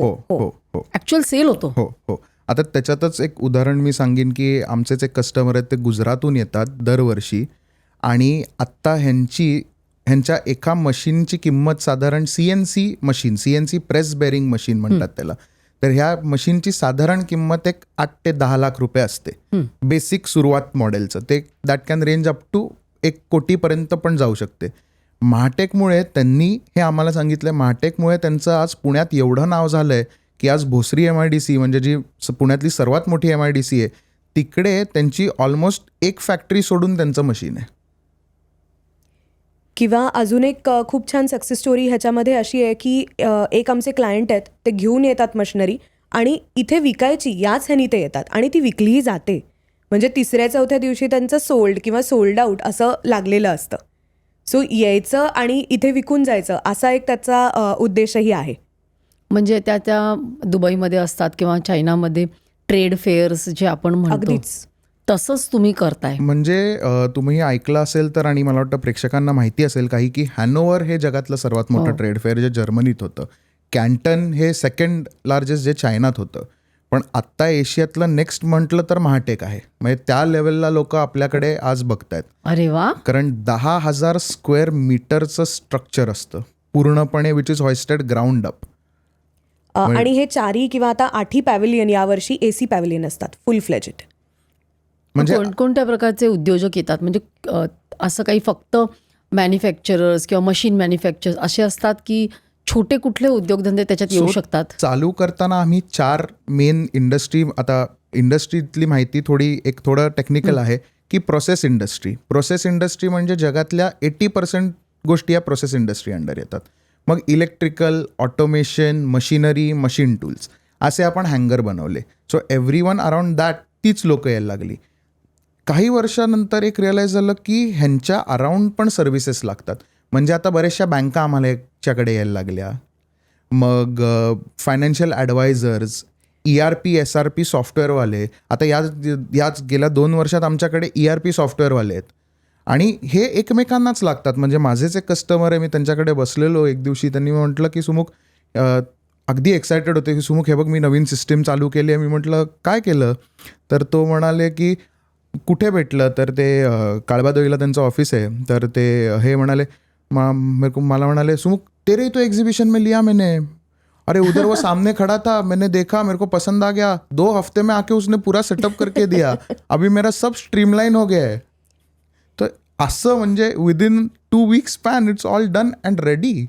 ऍक्च्युअल सेल होतो. हो हो. आता त्याच्यातच एक उदाहरण मी सांगेन की आमचेच एक कस्टमर आहेत, ते गुजरातहून येतात दरवर्षी आणि आत्ता ह्यांच्या एका मशीनची किंमत साधारण CNC प्रेस बेरिंग मशीन म्हणतात त्याला, तर ह्या मशीनची साधारण किंमत एक 8 ते 10 लाख रुपये असते बेसिक सुरुवात मॉडेलचं. ते that can range up to 1 कोटीपर्यंत पण जाऊ शकते. महाटेकमुळे त्यांनी हे आम्हाला सांगितलं, महाटेकमुळे त्यांचं आज पुण्यात एवढं नाव झालं आहे की आज भोसरी MIDC म्हणजे जी पुण्यातली सर्वात मोठी MIDC आहे, तिकडे त्यांची ऑलमोस्ट एक फॅक्टरी सोडून त्यांचं मशीन आहे. किंवा अजून एक खूप छान सक्सेस स्टोरी ह्याच्यामध्ये अशी आहे की एक आमचे क्लायंट आहेत, ते घेऊन येतात मशिनरी आणि इथे विकायची याच ह्यानी ते येतात आणि ती विकलीही जाते. म्हणजे 3-4 दिवशी त्यांचं सोल्ड किंवा सोल्ड आउट असं लागलेलं असतं. सो यायचं आणि इथे विकून जायचं असा एक त्याचा उद्देशही आहे. म्हणजे त्या दुबईमध्ये असतात किंवा चायनामध्ये ट्रेड फेअर्स जे आपण म्हणतो, अगदीच तसंच तुम्ही करताय. म्हणजे तुम्ही ऐकलं असेल तर, आणि मला वाटतं प्रेक्षकांना माहिती असेल काही, की हॅनोवर हे जगातलं सर्वात मोठं ट्रेड फेअर जे जर्मनीत होतं. कॅन्टन हे सेकंड लार्जेस्ट जे चायनात होतं. पण आत्ता एशियातलं नेक्स्ट म्हटलं तर महाटेक आहे. म्हणजे त्या लेवलला लोक आपल्याकडे आज बघतायत. अरे वा. कारण 10,000 स्क्वेअर मीटरचं स्ट्रक्चर असतं पूर्णपणे, which is hoisted ground up. आणि हे 4 किंवा आता 8 पॅव्हिलियन यावर्षी AC पॅव्हिलियन असतात, फुल फ्लेजेड. म्हणजे कोणत्या प्रकारचे उद्योजक येतात? म्हणजे असं काही फक्त मॅन्युफॅक्चरर्स किंवा मशीन मॅन्युफॅक्चरर्स असे असतात की छोटे कुठले उद्योगधंदे त्याच्यात येऊ शकतात? चालू करताना आम्ही 4 मेन इंडस्ट्री, आता इंडस्ट्रीतली माहिती थोडं टेक्निकल आहे की प्रोसेस इंडस्ट्री म्हणजे जगातल्या 80% गोष्टी या प्रोसेस इंडस्ट्री अंडर येतात. मग electrical, automation, machinery, machine tools असे आपण हँगर बनवले. सो एव्हरीवन अराउंड दॅट तीच लोकं यायला लागली. काही वर्षानंतर एक रिअलाईज झालं की ह्यांच्या अराउंड पण सर्व्हिसेस लागतात. म्हणजे आता बऱ्याचशा बँका आम्हाला याच्याकडे यायला लागल्या. मग फायनान्शियल ॲडवायझर्स, ERP SRP सॉफ्टवेअरवाले. आता याच गेल्या 2 वर्षात आमच्याकडे ERP सॉफ्टवेअरवाले आहेत आणि हे एकमेकांनाच लागतात. म्हणजे माझेच एक कस्टमर आहे, मी त्यांच्याकडे बसलेलो एक दिवशी, त्यांनी म्हटलं की सुमुख, अगदी एक्सायटेड होते की सुमुख हे बघ मी नवीन सिस्टीम चालू केली आहे. मी म्हटलं काय केलं? तर तो म्हणाले की कुठे भेटलं? तर ते काळबादोईला त्यांचं ऑफिस आहे. तर ते हे म्हणाले, मला म्हणाले सुमुख तेरे तो एग्जीबिशन में लिया मैंने, अरे उधर वो सामने खड़ा था, मैंने देखा, मेरे को पसंद आ गया, 2 हफ्ते में आके उसने पूरा सेटअप करके दिया, अभी मेरा सब स्ट्रीमलाइन हो गया है. तर असं म्हणजे within 2 weeks span it's all done and ready.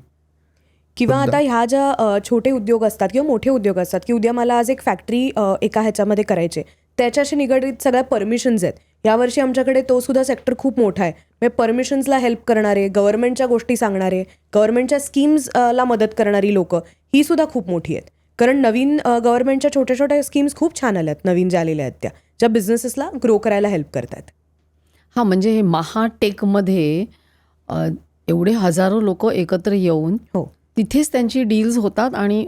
किंवा आता ह्या ज्या छोटे उद्योग असतात किंवा मोठे उद्योग असतात की उद्या मला आज एक फॅक्टरी एका ह्याच्यामध्ये करायचे, त्याच्याशी निगडीत सगळ्या परमिशन्स आहेत. यावर्षी आमच्याकडे तो सुद्धा सेक्टर खूप मोठा आहे. म्हणजे परमिशन्सला हेल्प करणारे, गव्हर्नमेंटच्या गोष्टी सांगणारे, गव्हर्नमेंटच्या स्कीम्सला मदत करणारी लोकं ही सुद्धा खूप मोठी आहेत. कारण नवीन गव्हर्नमेंटच्या छोट्या छोट्या स्कीम्स खूप छान आल्यात, नवीन ज्या आलेल्या आहेत त्या, ज्या बिझनेसेसला ग्रो करायला हेल्प करतात. हां, म्हणजे हे महाटेकमध्ये एवढे हजारो लोक एकत्र येऊन तिथेच त्यांची डील्स होतात आणि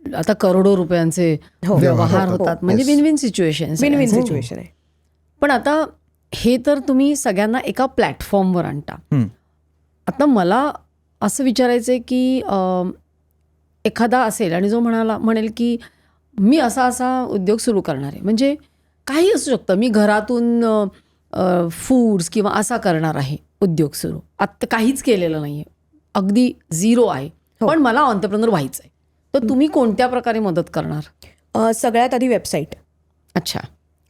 आता करोडो रुपयांचे व्यवहार होतात. म्हणजे विन विन सिच्युएशन आहे. पण आता हे तर तुम्ही सगळ्यांना एका प्लॅटफॉर्मवर आणता. आता मला असं विचारायचं आहे की एखादा असेल आणि जो म्हणेल की मी असा उद्योग सुरू करणार आहे. म्हणजे काही असू शकतं, मी घरातून फूड्स किंवा असा करणार आहे उद्योग सुरू, आत्ता काहीच केलेलं नाही आहे, अगदी झिरो आहे, पण मला ऑन्टरप्रेनर व्हायचं आहे, तर तुम्ही कोणत्या प्रकारे मदत करणार? सगळ्यात आधी वेबसाईट. अच्छा.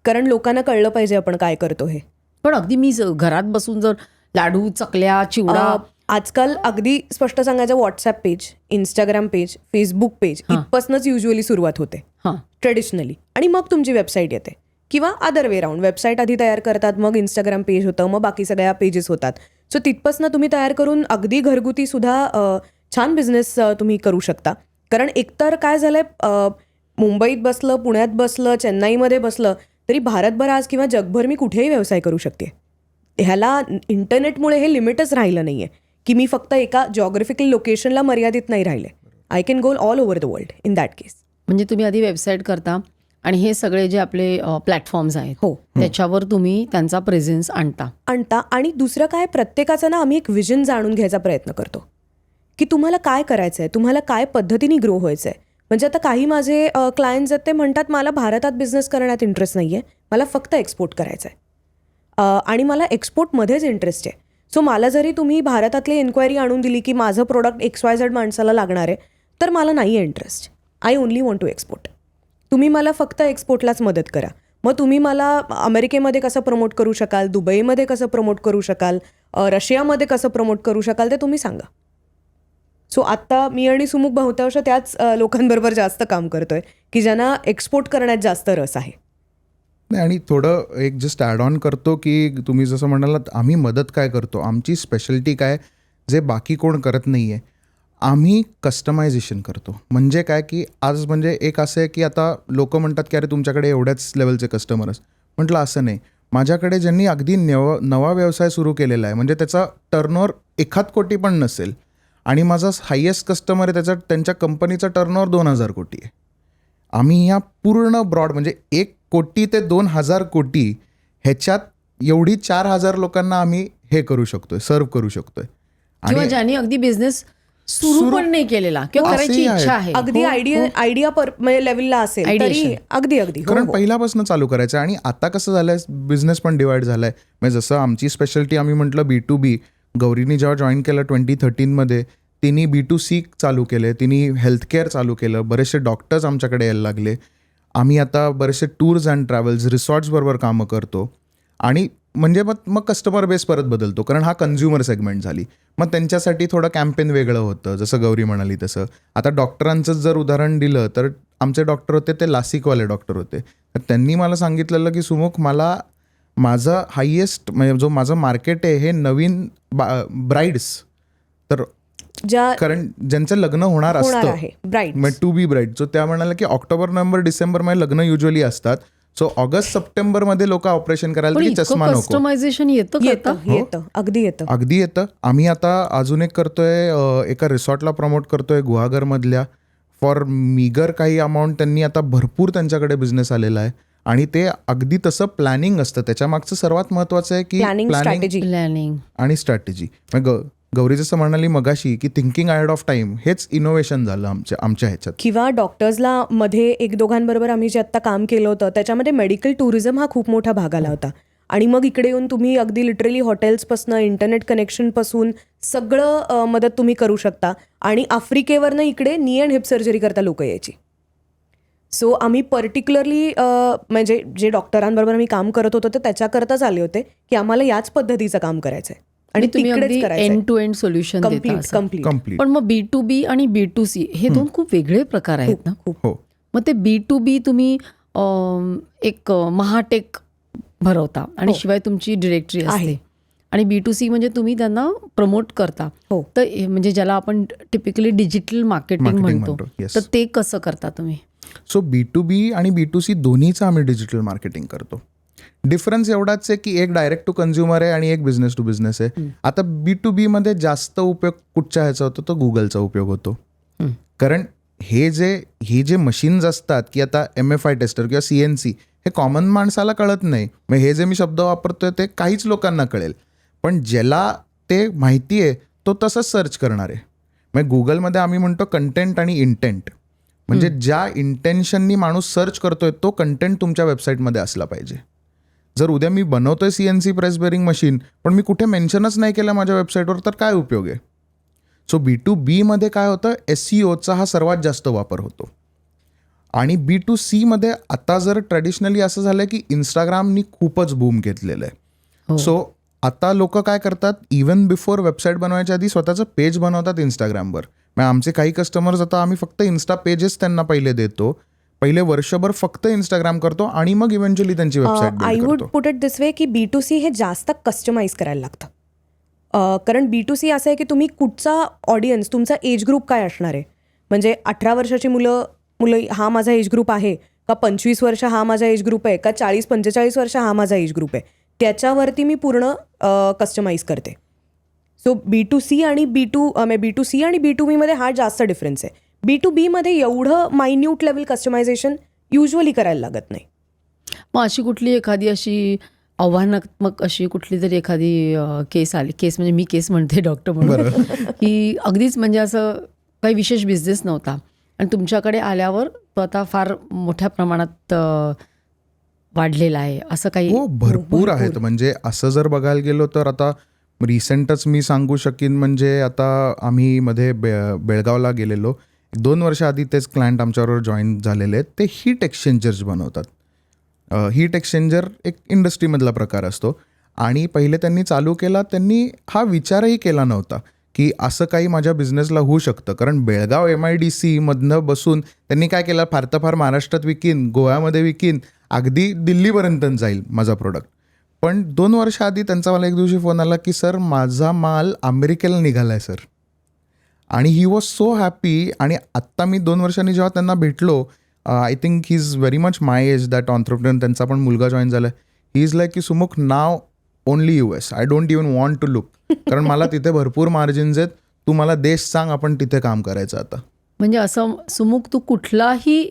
कारण लोकांना कळलं पाहिजे आपण काय करतो हे. पण अगदी मी घरात बसून जर लाडू, चकल्या, चिवडा, आजकाल अगदी स्पष्ट सांगायचं, WhatsApp page, Instagram page, Facebook page इथपासूनच युजली सुरुवात होते हां ट्रेडिशनली, आणि मग तुमची वेबसाईट येते, किंवा अदर वे राऊंड, वेबसाईट आधी तयार करतात, मग इंस्टाग्राम पेज होतं, मग बाकी सगळ्या पेजेस होतात. सो तिथपासून तुम्ही तयार करून अगदी घरगुती सुद्धा छान बिझनेस तुम्ही करू शकता. कारण एकतर काय झालंय, मुंबईत बसलं, पुण्यात बसलं, चेन्नईमध्ये बसलं तरी भारतभर आज किंवा जगभर मी कुठेही व्यवसाय करू शकते. ह्याला इंटरनेटमुळे हे लिमिटच राहिलं नाही आहे की मी फक्त एका जॉग्राफिकल लोकेशनला मर्यादित नाही राहिले. I can go all over the world in that case. म्हणजे तुम्ही आधी वेबसाईट करता आणि हे सगळे जे आपले प्लॅटफॉर्म्स आहेत हो, त्याच्यावर तुम्ही त्यांचा प्रेझेन्स आणता. आणि दुसरं काय, प्रत्येकाचं ना आम्ही एक विजन जाणून घ्यायचा प्रयत्न करतो की तुम्हाला काय करायचं आहे, तुम्हाला काय पद्धतीने ग्रो व्हायचं आहे. म्हणजे आता काही माझे क्लायंट्स आहेत ते म्हणतात मला भारतात बिझनेस करण्यात इंटरेस्ट नाही आहे, मला फक्त एक्सपोर्ट करायचं आहे आणि मला एक्सपोर्टमध्येच इंटरेस्ट आहे. सो मला जरी तुम्ही भारतातली एन्क्वायरी आणून दिली की माझं प्रोडक्ट XYZ माणसाला लागणार आहे, तर मला नाही आहे interest. I only want to export. तुम्ही मला फक्त एक्सपोर्टलाच मदत करा. मग तुम्ही मला अमेरिकेमध्ये कसं प्रमोट करू शकाल, दुबईमध्ये कसं प्रमोट करू शकाल, रशियामध्ये कसं प्रमोट करू शकाल, ते तुम्ही सांगा. सो आत्ता मी आणि सुमुख बहुतांश त्याच लोकांबरोबर जास्त काम करतोय की ज्यांना एक्सपोर्ट करण्यात जास्त रस आहे. नाही, आणि थोडं एक जस्ट ॲड ऑन करतो की तुम्ही जसं म्हणालात आम्ही मदत काय करतो, आमची स्पेशलिटी काय जे बाकी कोण करत नाही आहे, आम्ही कस्टमायझेशन करतो. म्हणजे काय की आज म्हणजे एक असं आहे की आता लोक म्हणतात की अरे तुमच्याकडे एवढ्याच लेवलचे कस्टमर्स. म्हटलं असं नाही, माझ्याकडे ज्यांनी अगदी नवा व्यवसाय सुरू केलेला आहे, म्हणजे त्याचा टर्नओव्हर 1 कोटी पण नसेल, आणि माझा हायेस्ट कस्टमर आहे त्यांच्या कंपनीचा टर्नओव्हर 2000 कोटी आहे. आम्ही ह्या पूर्ण ब्रॉड म्हणजे 1 कोटी ते 2000 कोटी ह्याच्यात एवढी 4000 लोकांना आम्ही हे करू शकतोय, सर्व करू शकतोय. किंवा ज्यांनी अगदी बिझनेस सुरू पण नाही केलेला किंवा करायची असेही आहेत. इच्छा आहे, अगदी आयडिया म्हणजे लेवलला असेल तरी Ideation. अगदी कारण पहिल्यापासून चालू करायचं. आणि आता कसं झालंय, बिझनेस पण डिवाइड झालाय. म्हणजे जसं आमची स्पेशालिटी आम्ही म्हटलं B2B, गौरीनी जेव्हा जॉईन केलं 2013 तिने B2C चालू केले, तिने हेल्थकेअर चालू केलं, बरेचसे डॉक्टर्स आमच्याकडे यायला लागले. आम्ही आता बरेचसे टूर्स अँड ट्रॅव्हल्स, रिसॉर्ट्सबरोबर कामं करतो. आणि म्हणजे मग कस्टमर बेस परत बदलतो, कारण हा कन्झ्युमर सेगमेंट झाली. मग त्यांच्यासाठी थोडं कॅम्पेन वेगळं होतं, जसं गौरी म्हणाली तसं. आता डॉक्टरांचं जर उदाहरण दिलं तर आमचे डॉक्टर होते ते लासिकवाले डॉक्टर होते. तर त्यांनी मला सांगितलेलं की सुमुख, मला माझं हायेस्ट म्हणजे जो माझं मार्केट आहे हे नवीन ब्राईड्स, तर कारण ज्यांचं लग्न होणार असतं, bride to be bride. So त्या म्हणाल्या की ऑक्टोबर, नोव्हेंबर, डिसेंबरमध्ये लग्न युजली असतात. सो ऑगस्ट, सप्टेंबरमध्ये लोक ऑपरेशन करायला की चष्मा नको. कस्टमायझेशन येतं अगदी येतं. आम्ही आता अजून एक करतोय, एका रिसॉर्टला प्रमोट करतोय गुहागरमधल्या. फॉर मीगर काही अमाऊंट त्यांनी आता भरपूर त्यांच्याकडे बिझनेस आलेला आहे. आणि ते अगदी तसं प्लॅनिंग असतं. त्याच्या मागचं सर्वात महत्वाचं आहे की प्लॅनिंग आणि स्ट्रॅटेजी. गौरी जसं म्हणाली मगाशी की थिंकिंग अहेड ऑफ टाइम, हेच इनोव्हेशन झालं आमच्या ह्याच्यात. किंवा डॉक्टर्सला मध्ये 1-2 आम्ही जे आता काम केलं होतं त्याच्यामध्ये मेडिकल टुरिझम हा खूप मोठा भाग आला होता. आणि मग इकडे येऊन तुम्ही अगदी लिटरली हॉटेल्सपासून, इंटरनेट कनेक्शनपासून सगळं मदत तुम्ही करू शकता. आणि आफ्रिकेवरनं इकडे नी अँड हिप सर्जरी करता लोक यायची. सो आम्ही पर्टिक्युलरली म्हणजे जे डॉक्टरांबरोबर आम्ही काम करत होतो ते त्याच्याकरताच आले होते की आम्हाला याच पद्धतीचं काम करायचं आहे आणि तुम्ही end to end solution complete. पण मग B2B आणि B2C हे दोन खूप वेगळे प्रकार आहेत ना. हो. मग ते B2B तुम्ही एक महाटेक भरवता आणि शिवाय तुमची डिरेक्टरी असते, आणि B2C म्हणजे तुम्ही त्यांना प्रमोट करता. तर म्हणजे ज्याला आपण टिपिकली डिजिटल मार्केटिंग म्हणतो, तर ते कसं करता तुम्ही? सो B2B आणि B2C दोन्हीचं आम्ही डिजिटल मार्केटिंग करतो. डिफरन्स एवढाच आहे की एक डायरेक्ट टू कन्झ्युमर आहे आणि एक बिझनेस टू बिझनेस आहे. आता B2B मध्ये जास्त उपयोग कुठच्या ह्याचा होतो, तो गुगलचा उपयोग होतो. कारण हे जे मशीन्स असतात की आता MFI टेस्टर किंवा CNC, हे कॉमन माणसाला कळत नाही. मग हे जे मी शब्द वापरतोय ते काहीच लोकांना कळेल, पण ज्याला ते माहिती आहे तो तसंच सर्च करणार आहे. मग गुगलमध्ये आम्ही म्हणतो कंटेंट आणि इंटेंट, म्हणजे ज्या इंटेन्शननी माणूस सर्च करतोय तो कंटेंट तुमच्या वेबसाईटमध्ये असला पाहिजे. जर उद्या मी बनवतोय CNC प्रेस बेरिंग मशीन पण मी कुठे मेन्शनच नाही केलं माझ्या वेबसाईटवर तर काय उपयोग आहे. सो B2B मध्ये काय होतं, SEOचा हा सर्वात जास्त वापर होतो. आणि B2C मध्ये आता जर ट्रेडिशनली असं झालं की इंस्टाग्रामनी खूपच बूम घेतलेलं आहे. सो आता लोक काय करतात, इवन बिफोर वेबसाईट बनवायच्या आधी स्वतःचं पेज बनवतात इंस्टाग्रामवर. मग आमचे काही कस्टमर्स आता आम्ही फक्त इन्स्टा पेजेस त्यांना पहिले देतो, पहिले वर्षभर फक्त इंस्टाग्राम करतो आणि मग इव्हेंच्युअली त्यांची वेबसाईट आय बिल्ड वुड करतो. पुट इट दिस वे की B2C हे जास्त कस्टमाइज करायला लागतं. कारण B2C असं आहे की तुम्ही कुठचा ऑडियन्स, तुमचा एज ग्रुप काय असणार आहे. म्हणजे 18 वर्षाची मुलं हा माझा एज ग्रुप आहे का, 25 वर्ष हा माझा एज ग्रुप आहे का, 40-45 वर्ष हा माझा एज ग्रुप आहे, त्याच्यावरती मी पूर्ण कस्टमाइज करते. सो B2C आणि B2C आणि B2B मध्ये हा जास्त डिफरन्स आहे. B2B मध्ये एवढं मायन्यूट लेवल कस्टमायझेशन युजली करायला लागत नाही. मग अशी कुठली एखादी अशी आव्हानात्मक अशी कुठली तरी एखादी केस आली, केस म्हणजे मी केस म्हणते डॉक्टर म्हणून, की अगदीच म्हणजे असं काही विशेष बिझनेस नव्हता आणि तुमच्याकडे आल्यावर तो आता फार मोठ्या प्रमाणात वाढलेला आहे, असं काही? हो, भरपूर आहेत. म्हणजे असं जर बघायला गेलो तर आता रिसेंटच मी सांगू शकीन, म्हणजे आता आम्ही मध्ये बेळगावला गेलेलो. 2 वर्ष आधी तेच क्लायंट आमच्याबरोबर जॉईन झालेले आहेत. ते हीट एक्सचेंजर्स बनवतात. हीट एक्सचेंजर एक इंडस्ट्रीमधला प्रकार असतो आणि पहिले त्यांनी चालू केला, त्यांनी हा विचारही केला नव्हता की असं काही माझ्या बिझनेसला होऊ शकतं. कारण बेळगाव MIDC मधनं बसून त्यांनी काय केलं, फार तर फार महाराष्ट्रात विकीन, गोव्यामध्ये विकीन, अगदी दिल्लीपर्यंत जाईल माझा प्रोडक्ट. पण 2 वर्ष आधी त्यांचा मला एक दिवशी फोन आला की सर माझा माल अमेरिकेला निघाला आहे सर. आणि ही वॉज सो हॅपी. आणि आत्ता मी 2 वर्षांनी जेव्हा त्यांना भेटलो, I think he is very much my age, that entrepreneur. त्यांचा पण मुलगा जॉईन झाला. ही इज लाईक की सुमुख नाव only US. I don't even want to look. कारण मला तिथे भरपूर मार्जिन्स आहेत. तू मला देश सांग, आपण तिथे काम करायचं आता. म्हणजे असं सुमुख, तू कुठलाही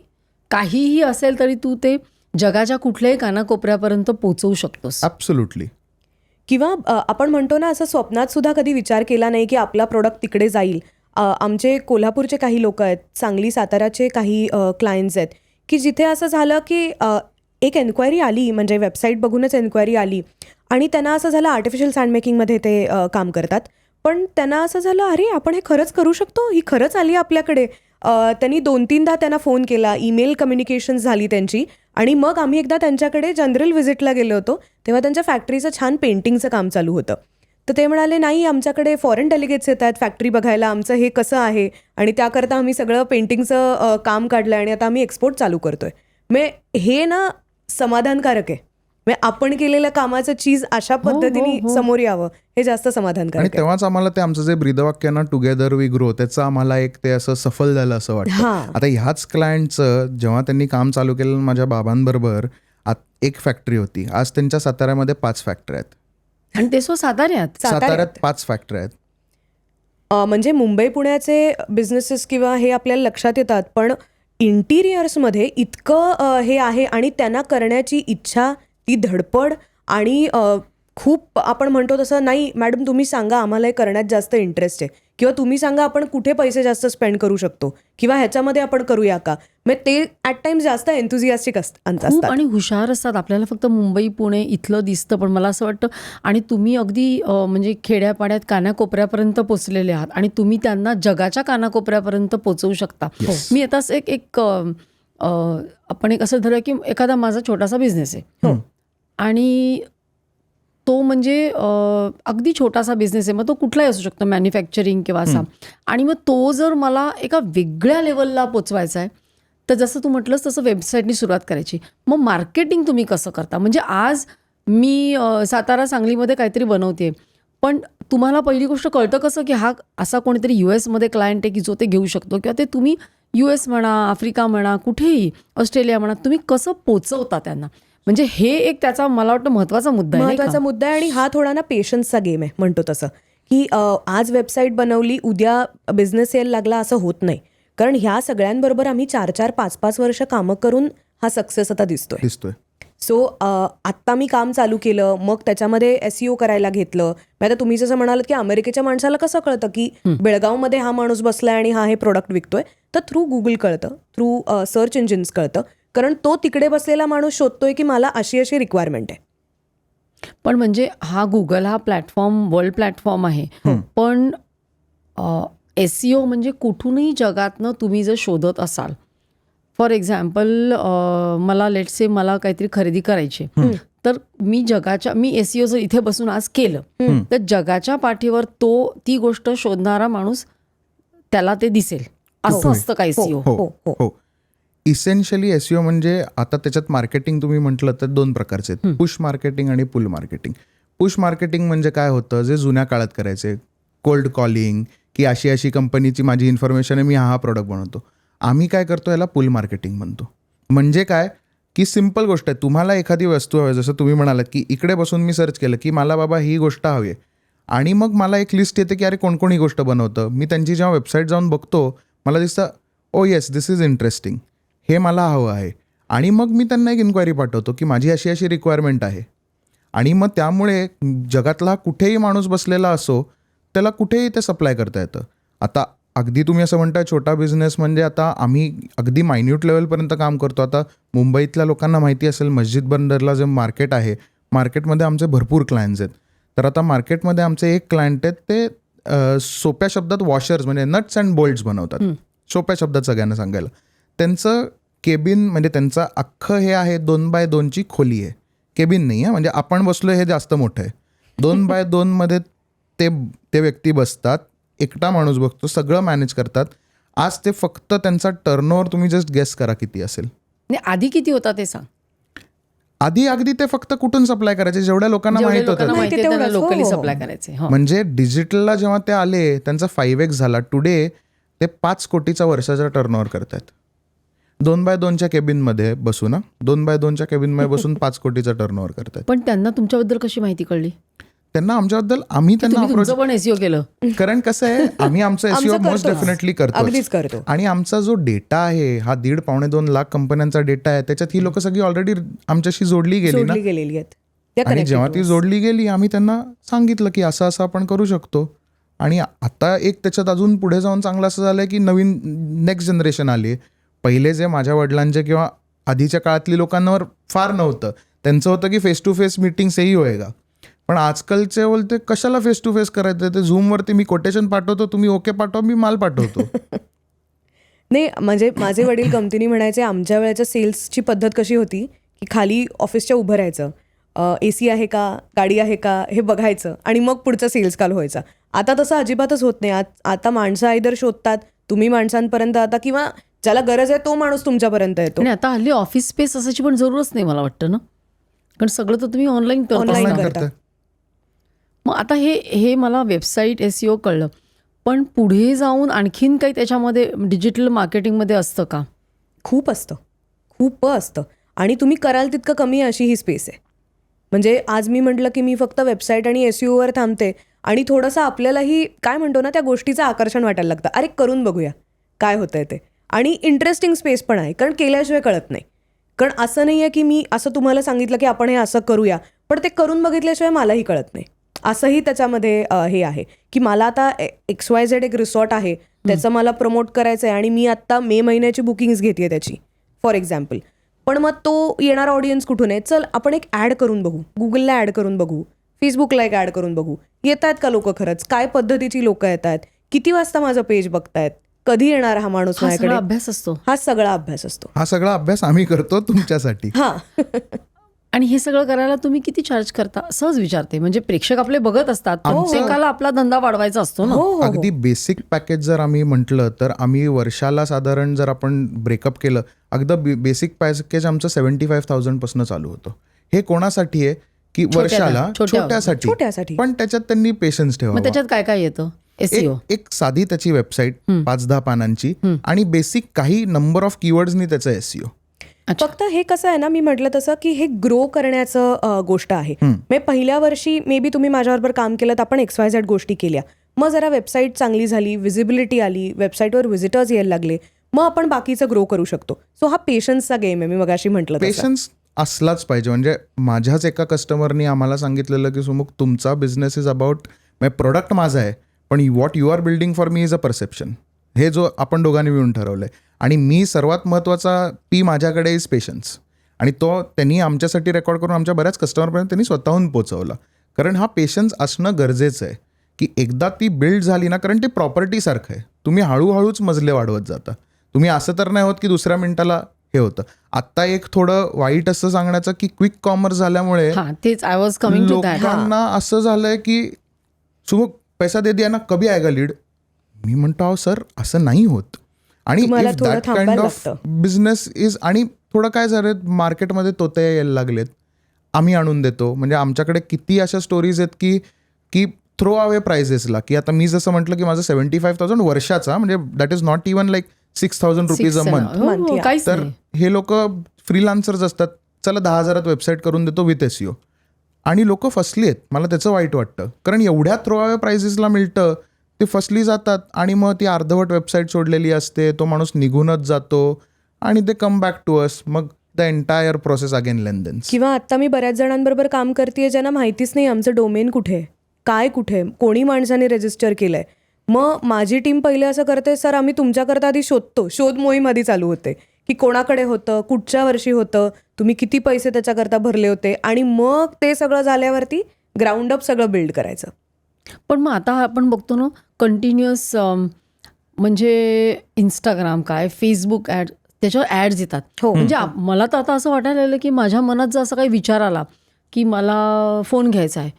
काहीही असेल तरी तू ते जगाच्या कुठल्याही कानाकोपऱ्यापर्यंत पोहोचवू शकतोस. ॲब्सोल्युटली. किंवा आपण म्हणतो ना, असं स्वप्नात सुद्धा कधी विचार केला नाही की आपला प्रोडक्ट तिकडे जाईल. आमचे कोल्हापूरचे काही लोक आहेत, सांगली साताराचे काही क्लायंट्स आहेत की जिथे असं झालं की एक एन्क्वायरी आली, म्हणजे वेबसाईट बघूनच एन्क्वायरी आली आणि त्यांना असं झालं आर्टिफिशियल सँडमेकिंगमध्ये ते काम करतात. पण त्यांना असं झालं, अरे आपण हे खरंच करू शकतो, ही खरंच आली आपल्याकडे. त्यांनी 2-3दा त्यांना फोन केला, ईमेल कम्युनिकेशन झाली त्यांची. आणि मग आम्ही एकदा त्यांच्याकडे जनरल व्हिजिटला गेलो होतो, तेव्हा त्यांच्या फॅक्टरीचं छान पेंटिंगचं काम चालू होतं. तर ते म्हणाले, नाही आमच्याकडे फॉरेन डेलिगेट्स येत आहेत फॅक्टरी बघायला, आमचं हे कसं आहे, आणि त्याकरता आम्ही सगळं पेंटिंगचं काम काढलं आणि आता आम्ही एक्सपोर्ट चालू करतोय. म्हणजे हे ना समाधानकारक आहे. म्हणजे आपण केलेल्या कामाचं चीज अशा पद्धतीने समोर यावं, हे जास्त समाधानकारक आणि आहे. तेव्हाच आम्हाला ते आमचं जे ब्रीदवाक्य ना, टुगेदर वी ग्रो, त्याचं आम्हाला एक ते असं सफल झालं असं वाटतं. आता ह्याच क्लायंटचं जेव्हा त्यांनी काम चालू केलं माझ्या बाबांबरोबर, एक फॅक्टरी होती. आज त्यांच्या साताऱ्यामध्ये 5 फॅक्टरी आहेत. आणि ते साताऱ्यात साताऱ्यात 5 फॅक्टरी आहेत. म्हणजे मुंबई पुण्याचे बिझनेसेस किंवा हे आपल्याला लक्षात येतात, पण इंटिरियर्समध्ये इतकं हे आहे आणि त्यांना करण्याची इच्छा, ती धडपड आणि खूप आपण म्हणतो तसं, नाही मॅडम तुम्ही सांगा आम्हाला हे करण्यात जास्त इंटरेस्ट आहे, किंवा तुम्ही सांगा आपण कुठे पैसे जास्त स्पेंड करू शकतो, किंवा ह्याच्यामध्ये आपण करूया का. मग ते ॲट टाइम्स जास्त एन्थुझियास्टिक असतात आणि हुशार असतात. आपल्याला फक्त मुंबई पुणे इथलं दिसतं, पण मला असं वाटतं आणि तुम्ही अगदी म्हणजे खेड्यापाड्यात कानाकोपऱ्यापर्यंत पोचलेले आहात आणि तुम्ही त्यांना जगाच्या कानाकोपऱ्यापर्यंत पोचवू शकता. मी आताच एक आपण एक असं धरूया की एखादा माझा छोटासा बिझनेस आहे आणि तो म्हणजे अगदी छोटासा बिझनेस आहे, मग तो कुठलाही असू शकतो, मॅन्युफॅक्चरिंग किंवा असा. आणि मग तो जर मला एका वेगळ्या लेवलला पोचवायचा आहे, तर जसं तू म्हटलंस तसं वेबसाईटनी सुरुवात करायची. मग मार्केटिंग तुम्ही कसं करता? म्हणजे आज मी सातारा सांगलीमध्ये काहीतरी बनवते, पण तुम्हाला पहिली गोष्ट कळतं कसं की हा असा कोणीतरी US मध्ये क्लायंट आहे की जो ते घेऊ शकतो, किंवा ते तुम्ही US म्हणा, आफ्रिका म्हणा, कुठेही ऑस्ट्रेलिया म्हणा, तुम्ही कसं पोचवता त्यांना? म्हणजे हे एक त्याचा मला वाटतं महत्त्वाचा मुद्दा आहे. आणि हा थोडा ना पेशन्सचा गेम आहे, म्हणतो तसं की आज वेबसाईट बनवली, उद्या बिझनेस यायला लागला, असं होत नाही. कारण ह्या सगळ्यांबरोबर आम्ही 4-4, 5-5 वर्ष कामं करून हा सक्सेस आता दिसतोय. सो आत्ता मी काम चालू केलं, मग त्याच्यामध्ये SEO करायला घेतलं. आता तुम्ही जसं म्हणालात की अमेरिकेच्या माणसाला कसं कळतं की बेळगावमध्ये हा माणूस बसलाय आणि हा हे प्रोडक्ट विकतोय, तर थ्रू गुगल कळतं, थ्रू सर्च इंजिन्स कळतं. कारण तो तिकडे बसलेला माणूस शोधतोय की मला अशी अशी रिक्वायरमेंट आहे. पण म्हणजे हा गुगल हा प्लॅटफॉर्म वर्ल्ड प्लॅटफॉर्म आहे, पण SEO म्हणजे कुठूनही जगातनं तुम्ही जर शोधत असाल, फॉर एक्झाम्पल मला लेट्स से मला काहीतरी खरेदी करायची, तर मी SEO जर इथे बसून आज केलं तर जगाच्या पाठीवर ती गोष्ट शोधणारा माणूस त्याला ते दिसेल, असं असतं का SEO? हो. इसेन्शियली SEO म्हणजे आता त्याच्यात मार्केटिंग तुम्ही म्हटलं तर 2 प्रकारचे आहेत, पुश मार्केटिंग आणि पुल मार्केटिंग. पुश मार्केटिंग म्हणजे काय होतं, जे जुन्या काळात करायचे, कोल्ड कॉलिंग, की अशी कंपनीची माझी इन्फॉर्मेशन आहे, मी हा प्रोडक्ट बनवतो. आम्ही काय करतो, याला पुल मार्केटिंग म्हणतो. म्हणजे काय, की सिम्पल गोष्ट आहे, तुम्हाला एखादी वस्तू हवी, जसं तुम्ही म्हणालात की इकडे बसून मी सर्च केलं की मला बाबा ही गोष्ट हवी आहे, आणि मग मला एक लिस्ट येते की अरे कोण ही गोष्ट बनवतं. मी त्यांची जेव्हा वेबसाईट जाऊन बघतो, मला दिसतं ओ येस दिस इज इंटरेस्टिंग, हे मला हवं आहे, आणि मग मी त्यांना एक इन्क्वायरी पाठवतो की माझी अशी रिक्वायरमेंट आहे. आणि मग त्यामुळे जगातला कुठेही माणूस बसलेला असो, त्याला कुठेही ते सप्लाय करता येतं. आता अगदी तुम्ही असं म्हणताय छोटा बिझनेस, म्हणजे आता आम्ही अगदी मायन्यूट लेवलपर्यंत काम करतो. आता मुंबईतल्या लोकांना माहिती असेल, मस्जिद बंदरला जे मार्केट आहे, मार्केटमध्ये आमचे भरपूर क्लायंट्स आहेत. तर आता मार्केटमध्ये आमचे एक क्लायंट आहेत, ते सोप्या शब्दात वॉशर्स म्हणजे नट्स अँड बोल्ट्स बनवतात. सोप्या शब्दात सगळ्यांना सांगायला, त्यांचं केबिन म्हणजे त्यांचं अख्खं हे आहे 2x2ची खोली आहे. केबिन नाही आहे, म्हणजे आपण बसलो हे जास्त मोठं आहे. 2x2 ते व्यक्ती बसतात, एकटा माणूस बघतो, सगळं मॅनेज करतात. आज ते फक्त त्यांचा टर्नओव्हर तुम्ही जस्ट गेस करा किती असेल. आधी किती होता ते सांग. आधी अगदी ते फक्त कुठून सप्लाय करायचे, जेवढ्या लोकांना माहित होतं लोकली सप्लाय करायचे. म्हणजे डिजिटलला जेव्हा ते आले, त्यांचा 5x झाला. टुडे ते 5 कोटीचा वर्षाचा टर्नओव्हर करतात. 2x2च्या केबिनमध्ये बसून 2x2च्या केबिनमध्ये बसून 5 कोटीचा टर्नओव्हर करतात. पण त्यांना तुमच्याबद्दल कशी माहिती कळली? त्यांना आमच्याबद्दल, आम्ही त्यांना अप्रोच, पण SEO केलं. कारण कसं आहे, आम्ही आमचं SEO मोस्ट डेफिनेटली करतो. आणि आमचा जो डेटा आहे हा 1.5-2 लाख कंपन्यांचा डेटा आहे, त्याच्यात ही लोक सगळी ऑलरेडी आमच्याशी जोडली गेली ना. आणि जेव्हा ती जोडली गेली, आम्ही त्यांना सांगितलं की असं आपण करू शकतो. आणि आता एक त्याच्यात अजून पुढे जाऊन चांगलं असं झालंय की नवीन नेक्स्ट जनरेशन आली. पहिले जे माझ्या वडिलांचे किंवा आधीच्या काळातली लोकांवर फार नव्हतं, त्यांचं होतं की फेस टू फेस मीटिंग्सही होएगा. पण आजकालचे बोलते कशाला फेस टू फेस करायचं, ते झूमवरती मी कोटेशन पाठवतो, तुम्ही ओके पाठवा, मी माल पाठवतो. नाही, म्हणजे माझे वडील गमतीने म्हणायचे, आमच्या वेळेच्या सेल्सची पद्धत कशी होती की खाली ऑफिसच्या उभं राहायचं, AC आहे का, गाडी आहे का हे बघायचं, आणि मग पुढचा सेल्स कॉल व्हायचा. आता तसं अजिबातच होत नाही. आता माणसं आयदर शोधतात, तुम्ही माणसांपर्यंत आता, किंवा ज्याला गरज आहे तो माणूस तुमच्यापर्यंत येतो. आणि आता हल्ली ऑफिस स्पेस असायची पण जरूरच नाही मला वाटतं ना, कारण सगळं तर तुम्ही ऑनलाईन करता. मग आता हे मला वेबसाईट SEO कळलं, पण पुढे जाऊन आणखीन काही त्याच्यामध्ये डिजिटल मार्केटिंगमध्ये असतं का? खूप असतं आणि तुम्ही कराल तितकं कमी अशी ही स्पेस आहे. म्हणजे आज मी म्हटलं की मी फक्त वेबसाईट आणि SEOवर थांबते, आणि थोडंसं आपल्यालाही काय म्हणतो ना, त्या गोष्टीचं आकर्षण वाटायला लागतं, अरे करून बघूया काय होतंय ते. आणि इंटरेस्टिंग स्पेस पण आहे, कारण केल्याशिवाय कळत नाही. कारण असं नाही आहे की मी असं तुम्हाला सांगितलं की आपण हे असं करूया, पण ते करून बघितल्याशिवाय मलाही कळत नाही. असंही त्याच्यामध्ये हे आहे की मला आता XYZ एक रिसॉर्ट आहे, त्याचं मला प्रमोट करायचं आहे, आणि मी आत्ता मे महिन्याची बुकिंग्स घेते त्याची फॉर एक्झाम्पल. पण मग तो येणारा ऑडियन्स कुठून आहे, चल आपण एक ॲड करून बघू, गुगलला ॲड करून बघू, फेसबुकला एक ॲड करून बघू, येत आहेत का लोक, खरंच काय पद्धतीची लोक येत आहेत, किती वाजता माझं पेज बघतायत, कधी येणार हा माणूस माझ्याकडे. अभ्यास असतो, हा सगळा अभ्यास आम्ही करतो तुमच्यासाठी. हा. आणि हे सगळं करायला तुम्ही किती चार्ज करता, सहज विचारते, म्हणजे प्रेक्षक आपले बघत असतात, प्रत्येकाला आपला धंदा वाढवायचा असतो ना. अगदी बेसिक पॅकेज जर आम्ही म्हटलं तर आम्ही वर्षाला साधारण जर आपण ब्रेकअप केलं, अगदी बेसिक पॅकेज आमचं 75,000 पासून चालू होतं. हे कोणासाठी आहे की वर्षाला छोट्यासाठी, पण त्याच्यात त्यांनी पेशन्स ठेवा. त्याच्यात काय काय येतं? SEO एक साधी त्याची वेबसाईट 5-10 पानांची, आणि बेसिक काही नंबर ऑफ कीवर्ड्सनी त्याचं SEO. फक्त हे कसं आहे ना, मी म्हटलं तसं की हे ग्रो करण्याचं गोष्ट आहे. म्हणजे पहिल्या वर्षी मे बी तुम्ही माझ्याबरोबर काम केलं तर आपण XYZ गोष्टी केल्या, मग जरा वेबसाईट चांगली झाली, व्हिजिबिलिटी आली, वेबसाईटवर व्हिजिटर्स यायला लागले, मग आपण बाकीचं ग्रो करू शकतो. सो हा पेशन्सचा गेम आहे. मी मगाशी म्हटलं पेशन्स असलाच पाहिजे. म्हणजे माझ्याच एका कस्टमरनी आम्हाला सांगितलेलं की सुमुख, तुमचा बिझनेस इज अबाउट, प्रोडक्ट माझा आहे, पण what you are building for me is a perception. हे जो आपण दोघांनी मिळून ठरवलंय, आणि मी सर्वात महत्त्वाचा P माझ्याकडे इज पेशन्स. आणि तो त्यांनी आमच्यासाठी रेकॉर्ड करून आमच्या बऱ्याच कस्टमरपर्यंत त्यांनी स्वतःहून पोहोचवला. कारण हा पेशन्स असणं गरजेचं आहे की एकदा ती बिल्ड झाली ना, कारण ते प्रॉपर्टीसारखं आहे, तुम्ही हळूहळूच मजले वाढवत जाता. तुम्ही असं तर नाही होत की दुसऱ्या मिनिटाला हे होतं. आत्ता एक थोडं वाईट असं सांगण्याचं की क्विक कॉमर्स झाल्यामुळे हां, तेच I was coming to that. लोकांना असं झालंय की सुमुख पैसा दे दिया ना, कभी आएगा लीड. मी म्हणतो अहो सर, असं नाही होत. आणि तुम्हाला इफ थोडं दॅट थांबायला काइंड ऑफ लागतं. बिझनेस इज, आणि थोडं काय झालं मार्केटमध्ये तोते यायला लागलेत, आम्ही आणून देतो. म्हणजे आमच्याकडे किती अशा स्टोरीज आहेत की की थ्रो अवे प्राइजेसला, की आता मी जसं म्हटलं की माझं 75,000 वर्षाचा, म्हणजे that is not even like 6,000 rupees a month. month, yeah. काहीच तर नाही. हे लोक फ्रीलान्सर्स असतात, चला 10,000 वेबसाईट करून देतो विथ SEO. आणि लोक फसली आहेत. मला त्याचं वाईट वाटतं, कारण एवढ्या थ्रो अवे प्राइजेसला मिळतं, ते फसली जातात आणि मग ती अर्धवट वेबसाईट सोडलेली असते, तो माणूस निघूनच जातो आणि ते कम बॅक टू अस. मग the entire process again lengthens. किंवा आता मी बऱ्याच जणांबरोबर काम करते ज्यांना माहितीच नाही आमचं डोमेन कुठे आहे, काय कुठे आहे, कोणी माणसाने रजिस्टर केलंय. मग माझी टीम पहिले असं करते, सर आम्ही तुमच्याकरता आधी शोधतो, शोध मोहीम आधी चालू होते की कोणाकडे होतं, कुठच्या वर्षी होतं, तुम्ही किती पैसे त्याच्याकरता भरले होते, आणि मग ते सगळं झाल्यावरती ग्राउंड अप सगळं बिल्ड करायचं. पण मग आता आपण बघतो ना कंटिन्युअस, म्हणजे इंस्टाग्राम काय, फेसबुक ॲड, त्याच्यावर ॲड्स येतात. हो. म्हणजे मला तर आता असं वाटायला लागलं की माझ्या मनात जर असा काही विचार आला की मला फोन घ्यायचा आहे,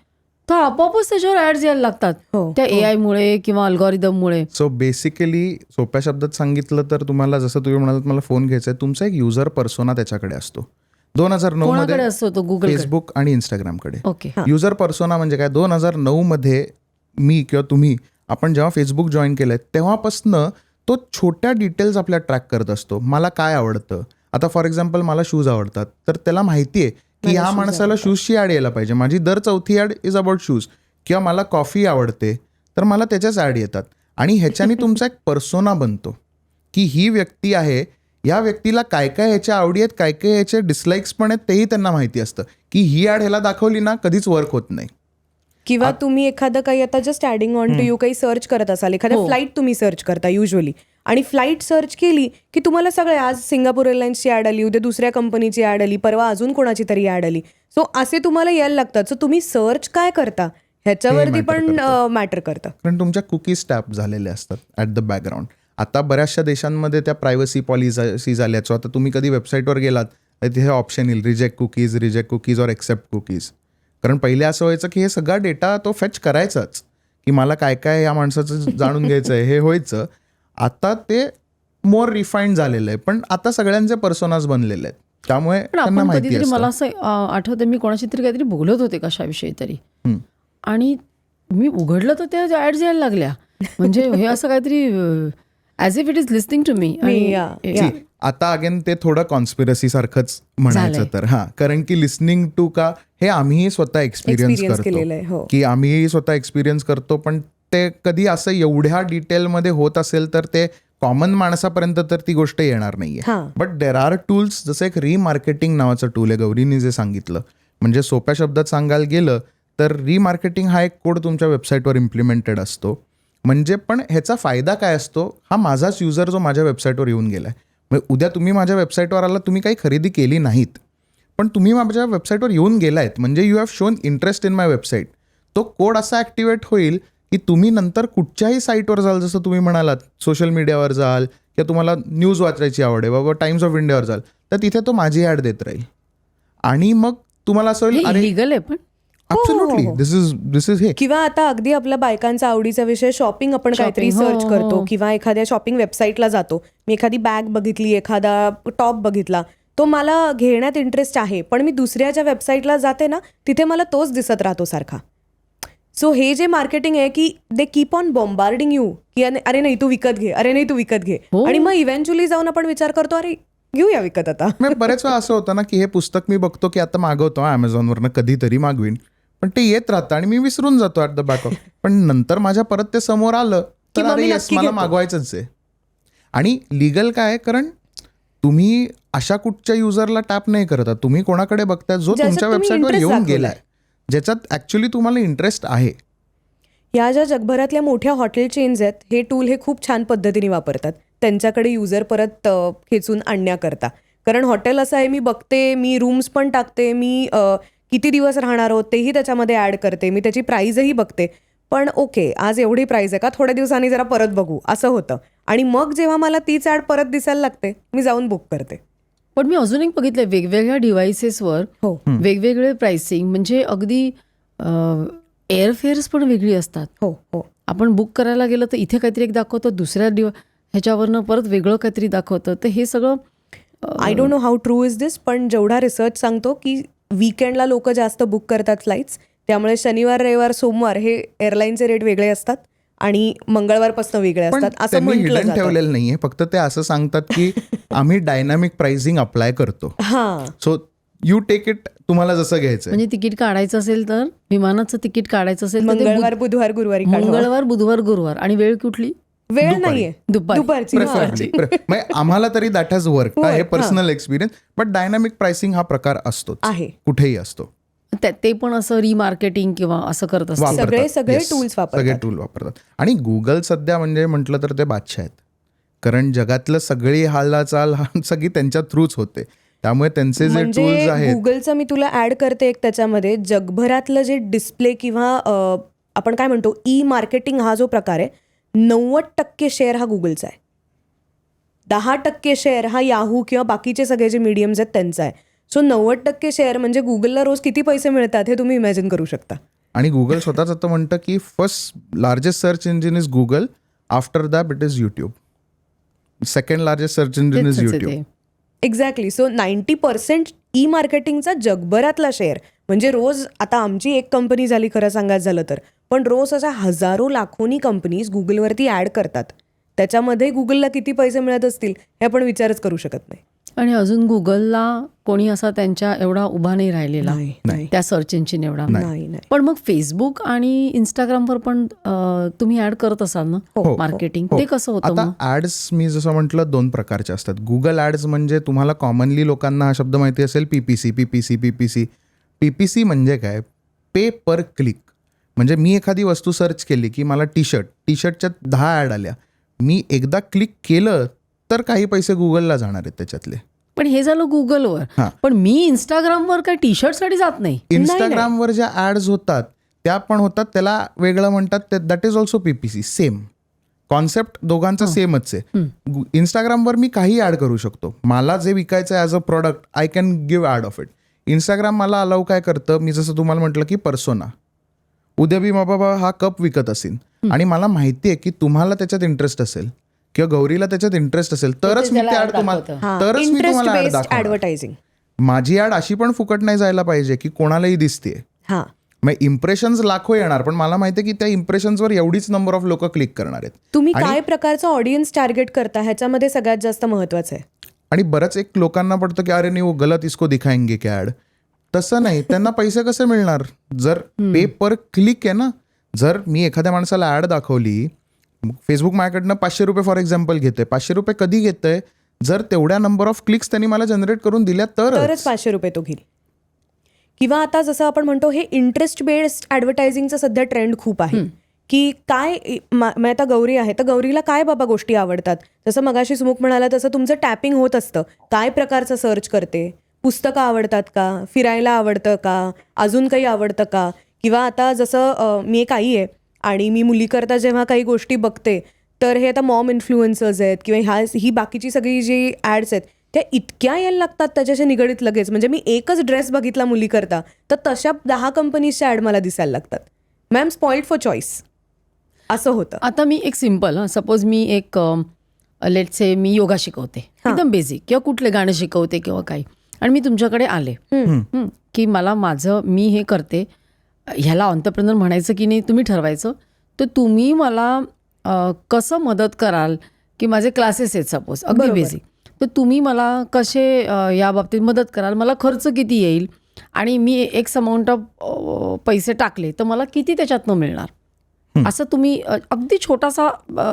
तर आपोआपच त्याच्यावर ॲड्स यायला लागतात, हो, त्या AI मुळे किंवा अल्गोरिदममुळे. सो बेसिकली सोप्या शब्दात सांगितलं तर, तुम्हाला जसं तुम्ही म्हणालात मला फोन घ्यायचा आहे, तुमचा एक युजर पर्सोना त्याच्याकडे असतो. 2009 कोणाकडे मध्ये असतो तो? गुगल, फेसबुक आणि इंस्टाग्रामकडे. ओके. युजर पर्सोना म्हणजे काय, 2009 मध्ये मी किंवा तुम्ही, आपण जेव्हा फेसबुक जॉईन केलंय तेव्हापासनं तो छोट्या डिटेल्स आपल्या ट्रॅक करत असतो. मला काय आवडतं, आता फॉर एक्झाम्पल मला शूज आवडतात, तर त्याला माहिती आहे की ह्या माणसाला शूजची ॲड यायला पाहिजे, माझी दर चौथी ॲड इज अबाउट शूज. किंवा मला कॉफी आवडते तर मला त्याच्याच ॲड येतात. आणि ह्याच्याने तुमचा एक पर्सोना बनतो की ही व्यक्ती आहे, या व्यक्तीला काय काय ह्याच्या आवडी आहेत, काय काय ह्याचे डिसलाईक्स पण आहेत, तेही त्यांना माहिती असतं की ही ॲड ह्याला दाखवली ना कधीच वर्क होत नाही. किंवा तुम्ही एखादं काही आता just adding on to you काही सर्च करत असाल, एखाद्या हो. फ्लाईट तुम्ही सर्च करता युजली, आणि फ्लाईट सर्च केली की तुम्हाला सगळे, आज सिंगापूर एअरलाईन्सची ॲड आली, उद्या दुसऱ्या कंपनीची ॲड आली, परवा अजून कोणाची तरी ॲड आली. सो असे तुम्हाला यायला लागतात. सो तुम्ही सर्च काय करता ह्याच्यावरती matter पण करतं. मॅटर करतं. कारण तुमच्या कुकीज टॅप झालेले असतात ॲट द बॅकग्राऊंड. आता बऱ्याचशा देशांमध्ये त्या प्रायव्हसी पॉलिसीज आल्या. सो आता तुम्ही कधी वेबसाईटवर गेलात तर तिथे ऑप्शन येईल reject cookies or accept cookies. कारण पहिले असं व्हायचं की हे सगळा डेटा तो फेच करायचाच, की मला काय काय या माणसाचं जाणून घ्यायचं आहे, हे व्हायचं. आता ते मोर रिफाईंड झालेलं आहे, पण आता सगळ्यांचे पर्सोनाज बनलेले आहेत, त्यामुळे पण त्यांना आपण माहिती कधीतरी, मला असतं. असं आठवतं, मी कोणाशी तरी काहीतरी बोलत होते कशाविषयी तरी, हम्म. आणि मी उघडलं तर त्या ॲड्स यायला लागल्या. म्हणजे हे असं काहीतरी as if it is listening to me. Yeah. आता अगेन ते थोडं कॉन्स्पिरसी सारखंच म्हणायचं झालंय. तर, हां, कारण की लिस्निंग टू का, हे आम्हीही स्वतः एक्सपिरियन्स Experience केलेलं आहे, करतो, हो. की आम्हीही स्वतः एक्सपिरियन्स करतो. पण ते कधी असं एवढ्या डिटेलमध्ये होत असेल तर ते कॉमन माणसापर्यंत तर ती गोष्ट येणार नाहीये. हां. बट देर आर टूल्स, जसं एक रिमार्केटिंग नावाचं टूल आहे, गौरीने जे सांगितलं. म्हणजे सोप्या शब्दात सांगायला गेलं तर रिमार्केटिंग हा एक कोड तुमच्या वेबसाईटवर इम्प्लिमेंटेड असतो. म्हणजे पण ह्याचा फायदा काय असतो, हा माझाच युजर जो माझ्या वेबसाईटवर येऊन गेलाय, म्हणजे उद्या तुम्ही माझ्या वेबसाईटवर आला, तुम्ही काही खरेदी केली नाहीत, पण तुम्ही माझ्या वेबसाईटवर येऊन गेलायत, म्हणजे you have shown interest in my website. तो कोड असा ॲक्टिवेट होईल की तुम्ही नंतर कुठच्याही साईटवर जाल, जसं तुम्ही म्हणालात सोशल मीडियावर जाल किंवा तुम्हाला न्यूज वाचायची आवड आहे बाबा, टाइम्स ऑफ इंडियावर जाल, तर तिथे तो माझी ॲड देत राहील. आणि मग तुम्हाला असं होईल, हे अरे इलिगल आहे पण. ॲब्सोल्युटली दिस इज हे. किंवा आता अगदी आपल्या बायकांचा आवडीचा विषय शॉपिंग, आपण काहीतरी Shopping, हो, सर्च हो, करतो हो. किंवा एखाद्या शॉपिंग वेबसाईटला जातो. मी एखादी बॅग बघितली, एखादा टॉप बघितला, तो मला घेण्यात इंटरेस्ट आहे, पण मी दुसऱ्याच्या वेबसाईटला जाते ना, तिथे मला तोच दिसत राहतो सारखा. सो हे जे मार्केटिंग आहे की they keep on bombarding you की अरे नाही तू विकत घे, अरे नाही तू विकत घे, हो. आणि मग इव्हेंच्युअली जाऊन आपण विचार करतो अरे घेऊया विकत आता. मग बरेच वेळा असं होतं ना की हे पुस्तक मी बघतो की आता मागवतो ॲमेझॉनवरनं, कधीतरी मागवीन, पण ते येत राहतं आणि मी विसरून जातो ॲट द बॅक ऑफ. पण नंतर माझ्या परत ते समोर आलं की तर मग अरे मी येस, नक्की मला घेतो. मागवायचंच आहे. आणि लिगल काय, कारण तुम्ही अशा कुठच्या युजरला टॅप नाही करत आहात, तुम्ही कोणाकडे बघताय जो ज्याच्यात तुमच्या तुम्ही वेबसाईटवर interest येऊन दाखवलाय. गेलाय, ज्याच्यात ऍक्च्युली तुम्हाला इंटरेस्ट आहे. या ज्या जगभरातल्या मोठ्या हॉटेल चेन्स आहेत, हे टूल हे खूप छान पद्धतीने वापरतात त्यांच्याकडे युजर परत खेचून आणण्याकरता. कारण हॉटेल असं आहे, मी बघते, मी रूम्स पण टाकते, मी किती दिवस राहणार आहोत तेही त्याच्यामध्ये ॲड करते, मी त्याची प्राईजही बघते. पण ओके, आज एवढी प्राईज आहे का, थोड्या दिवसांनी जरा परत बघू, असं होतं. आणि मग जेव्हा मला तीच ॲड परत दिसायला लागते, मी जाऊन बुक करते. पण मी अजून एक बघितलंय वेगवेगळ्या डिव्हाइसेसवर हो. वेगवेगळे प्राइसिंग, म्हणजे अगदी एअरफेअर्स पण वेगळी असतात. हो हो आपण बुक करायला गेलं तर इथे काहीतरी एक दाखवतं, दुसऱ्या ह्याच्यावरनं परत वेगळं काहीतरी दाखवतं. तर हे सगळं I don't know how true is this, पण जेवढा रिसर्च सांगतो की वीकेंडला लोक जास्त बुक करतात फ्लाईट्स, त्यामुळे शनिवार, रविवार, सोमवार हे एअरलाईनचे रेट वेगळे असतात आणि मंगळवारपासून वेगळे पण असतात असं त्यांनी म्हटलं हिडन जातं. ठेवलेलं नाहीये, फक्त ते असं सांगतात की आम्ही डायनामिक प्राइसिंग अप्लाय करतो. हां, सो यू टेक इट, तुम्हाला जसं घ्यायचं. म्हणजे तिकीट काढायचं असेल तर, विमानाचं तिकीट काढायचं असेल तर ते मंगळवार, बुधवार, गुरुवारी काढावं. मंगळवार, बुधवार, गुरुवार. आणि वेळ कुठली? वेळ नाहीये, दुपारची. दुपारची. म्हणजे आम्हाला तरी दॅट हॅज वर्क, होय, हे personal experience. But dynamic pricing हा प्रकार असतोच, आहे. कुठेही असतो. ते पण असं रिमार्केटिंग किंवा असं करत असतात. वापरतात. सगळे Yes, tools वापरतात. सगळे टूल वापरतात. आणि गुगल सध्या म्हणजे म्हटलं तर ते बादशाह आहेत, कारण जगातलं सगळी हालचाल सगळी त्यांच्या थ्रूच होते. त्यामुळे त्यांचे जे टूल्स म्हणजे आहेत, गुगलचं मी तुला ऍड करते एक त्याच्यामध्ये, जगभरातलं जे डिस्प्ले किंवा आपण काय म्हणतो ई मार्केटिंग हा जो प्रकार आहे, 90% शेअर हा गुगलचा आहे. 10% शेअर हा याहू किंवा बाकीचे सगळे जे मीडियम्स आहेत त्यांचा आहे. सो 90% शेअर म्हणजे गुगलला रोज किती पैसे मिळतात हे तुम्ही इमॅजिन करू शकता. आणि गुगल स्वतःच आता म्हणतं की first largest search engine is Google, after that it is YouTube, second largest search engine is तेच आहे युट्यूब. ते. एक्झॅक्टली. सो 90% ई मार्केटिंगचा जगभरातला शेअर म्हणजे रोज, आता आमची एक कंपनी झाली खरं सांगायचं झालं तर, पण रोज अशा हजारो लाखोनी कंपनीज गुगलवरती ऍड करतात. त्याच्यामध्ये गुगलला किती पैसे मिळत असतील हे आपण विचारच करू शकत नाही. आणि अजून गुगलला कोणी असा त्यांच्या एवढा उभा नाही राहिलेला, नाही. त्या सर्च इंजिन एवढा. नाही. पण मग फेसबुक आणि इंस्टाग्रामवर पण तुम्ही ऍड करत असाल ना मार्केटिंग, ते कसं होतं आता मग? ऍड्स मी जसं म्हटलं 2 प्रकारचे असतात. गुगल ऍड्स म्हणजे तुम्हाला कॉमनली लोकांना हा शब्द माहिती असेल, पीपीसी म्हणजे काय, पे पर क्लिक. म्हणजे मी एखादी वस्तू सर्च केली की मला टी शर्टच्या 10 ॲड आल्या, मी एकदा क्लिक केलं तर काही पैसे गुगलला जाणार आहेत त्याच्यातले. पण हे झालं गुगलवर. हां. पण मी इंस्टाग्रामवर काय टी शर्टसाठी जात नाही. इंस्टाग्रामवर ज्या ॲड्स होतात त्या पण होतात, त्याला वेगळं म्हणतात, that is also PPC. Same concept दोघांचा सेमच आहे. इंस्टाग्रामवर मी काही ॲड करू शकतो, मला जे विकायचं आहे as a product I can give ad of it. Instagram मला अलाउ काय करतं, मी जसं तुम्हाला म्हटलं की पर्सोना, उद्या मी बाबा हा कप विकत असेल आणि मला माहिती आहे की तुम्हाला त्याच्यात इंटरेस्ट असेल किंवा गौरीला त्याच्यात इंटरेस्ट असेल, तरच मी ते ॲड तुम्हाला इंटरेस्ट ॲड बेस्ड दाखवणार. ऍडव्हर्टायझिंग. माझी ॲड अशी पण फुकट नाही जायला पाहिजे की कोणालाही दिसते. हां, मग इम्प्रेशन्स लाखो येणार, पण मला माहिती आहे की त्या इम्प्रेशन्सवर एवढीच नंबर ऑफ लोक क्लिक करणार आहेत. तुम्ही काय प्रकारचा ऑडियन्स टार्गेट करता ह्याच्यामध्ये सगळ्यात जास्त महत्वाचं आहे. आणि बरंच एक लोकांना पडतं की अरे नाही वो गलत इसको दिखाएंगे क्या ॲड. तसं नाही, त्यांना पैसे कसे मिळणार, जर पे पर क्लिक आहे ना. जर मी एखाद्या माणसाला ॲड दाखवली, फेसबुक माझ्याकडनं 500 रुपये फॉर एक्झाम्पल घेतोय. 500 रुपये कधी घेतोय, जर तेवढ्या नंबर ऑफ क्लिक्स त्यांनी मला जनरेट करून दिल्या तरच 500 रुपये तो घेईल. किंवा आता जसं आपण म्हणतो हे इंटरेस्ट बेस्ड ॲडव्हर्टायझिंगचा सध्या ट्रेंड खूप आहे की काय, मग आता गौरी आहे तर गौरीला काय बाबा गोष्टी आवडतात, जसं मगाशी सुमुख म्हणाला तसं तुमचं टॅपिंग होत असतं, काय प्रकारचं सर्च करते, पुस्तकं आवडतात का, फिरायला आवडतं का, अजून काही आवडतं का. किंवा आता जसं मी एक आई आहे आणि मी मुलीकरता जेव्हा काही गोष्टी बघते तर हे आता मॉम इन्फ्लुएन्सर्स आहेत किंवा ही बाकीची सगळी जी ॲड्स आहेत त्या इतक्या यायला लागतात त्याच्याशी निगडीत लगेच. म्हणजे मी एकच ड्रेस बघितला मुलीकरता तर तशा 10 कंपनीजच्या ॲड मला दिसायला लागतात. मॅम स्पॉइल्ड फॉर चॉईस असं होतं. आता मी एक सिम्पल, सपोज मी एक लेट्स से मी योगा शिकवते, एकदम बेसिक, किंवा कुठले गाणे शिकवते किंवा काही, आणि मी तुमच्याकडे आले की मला मी हे करते, ह्याला ऑन्टरप्रेनर म्हणायचं की नाही तुम्ही ठरवायचं, तर तुम्ही मला कसं मदत कराल की माझे क्लासेस आहेत सपोज अगदी बेसिक, तर तुम्ही मला कसे या बाबतीत मदत कराल, मला खर्च किती येईल आणि मी एक्स अमाऊंट ऑफ पैसे टाकले तर मला किती त्याच्यातनं मिळणार, असं तुम्ही अगदी छोटासा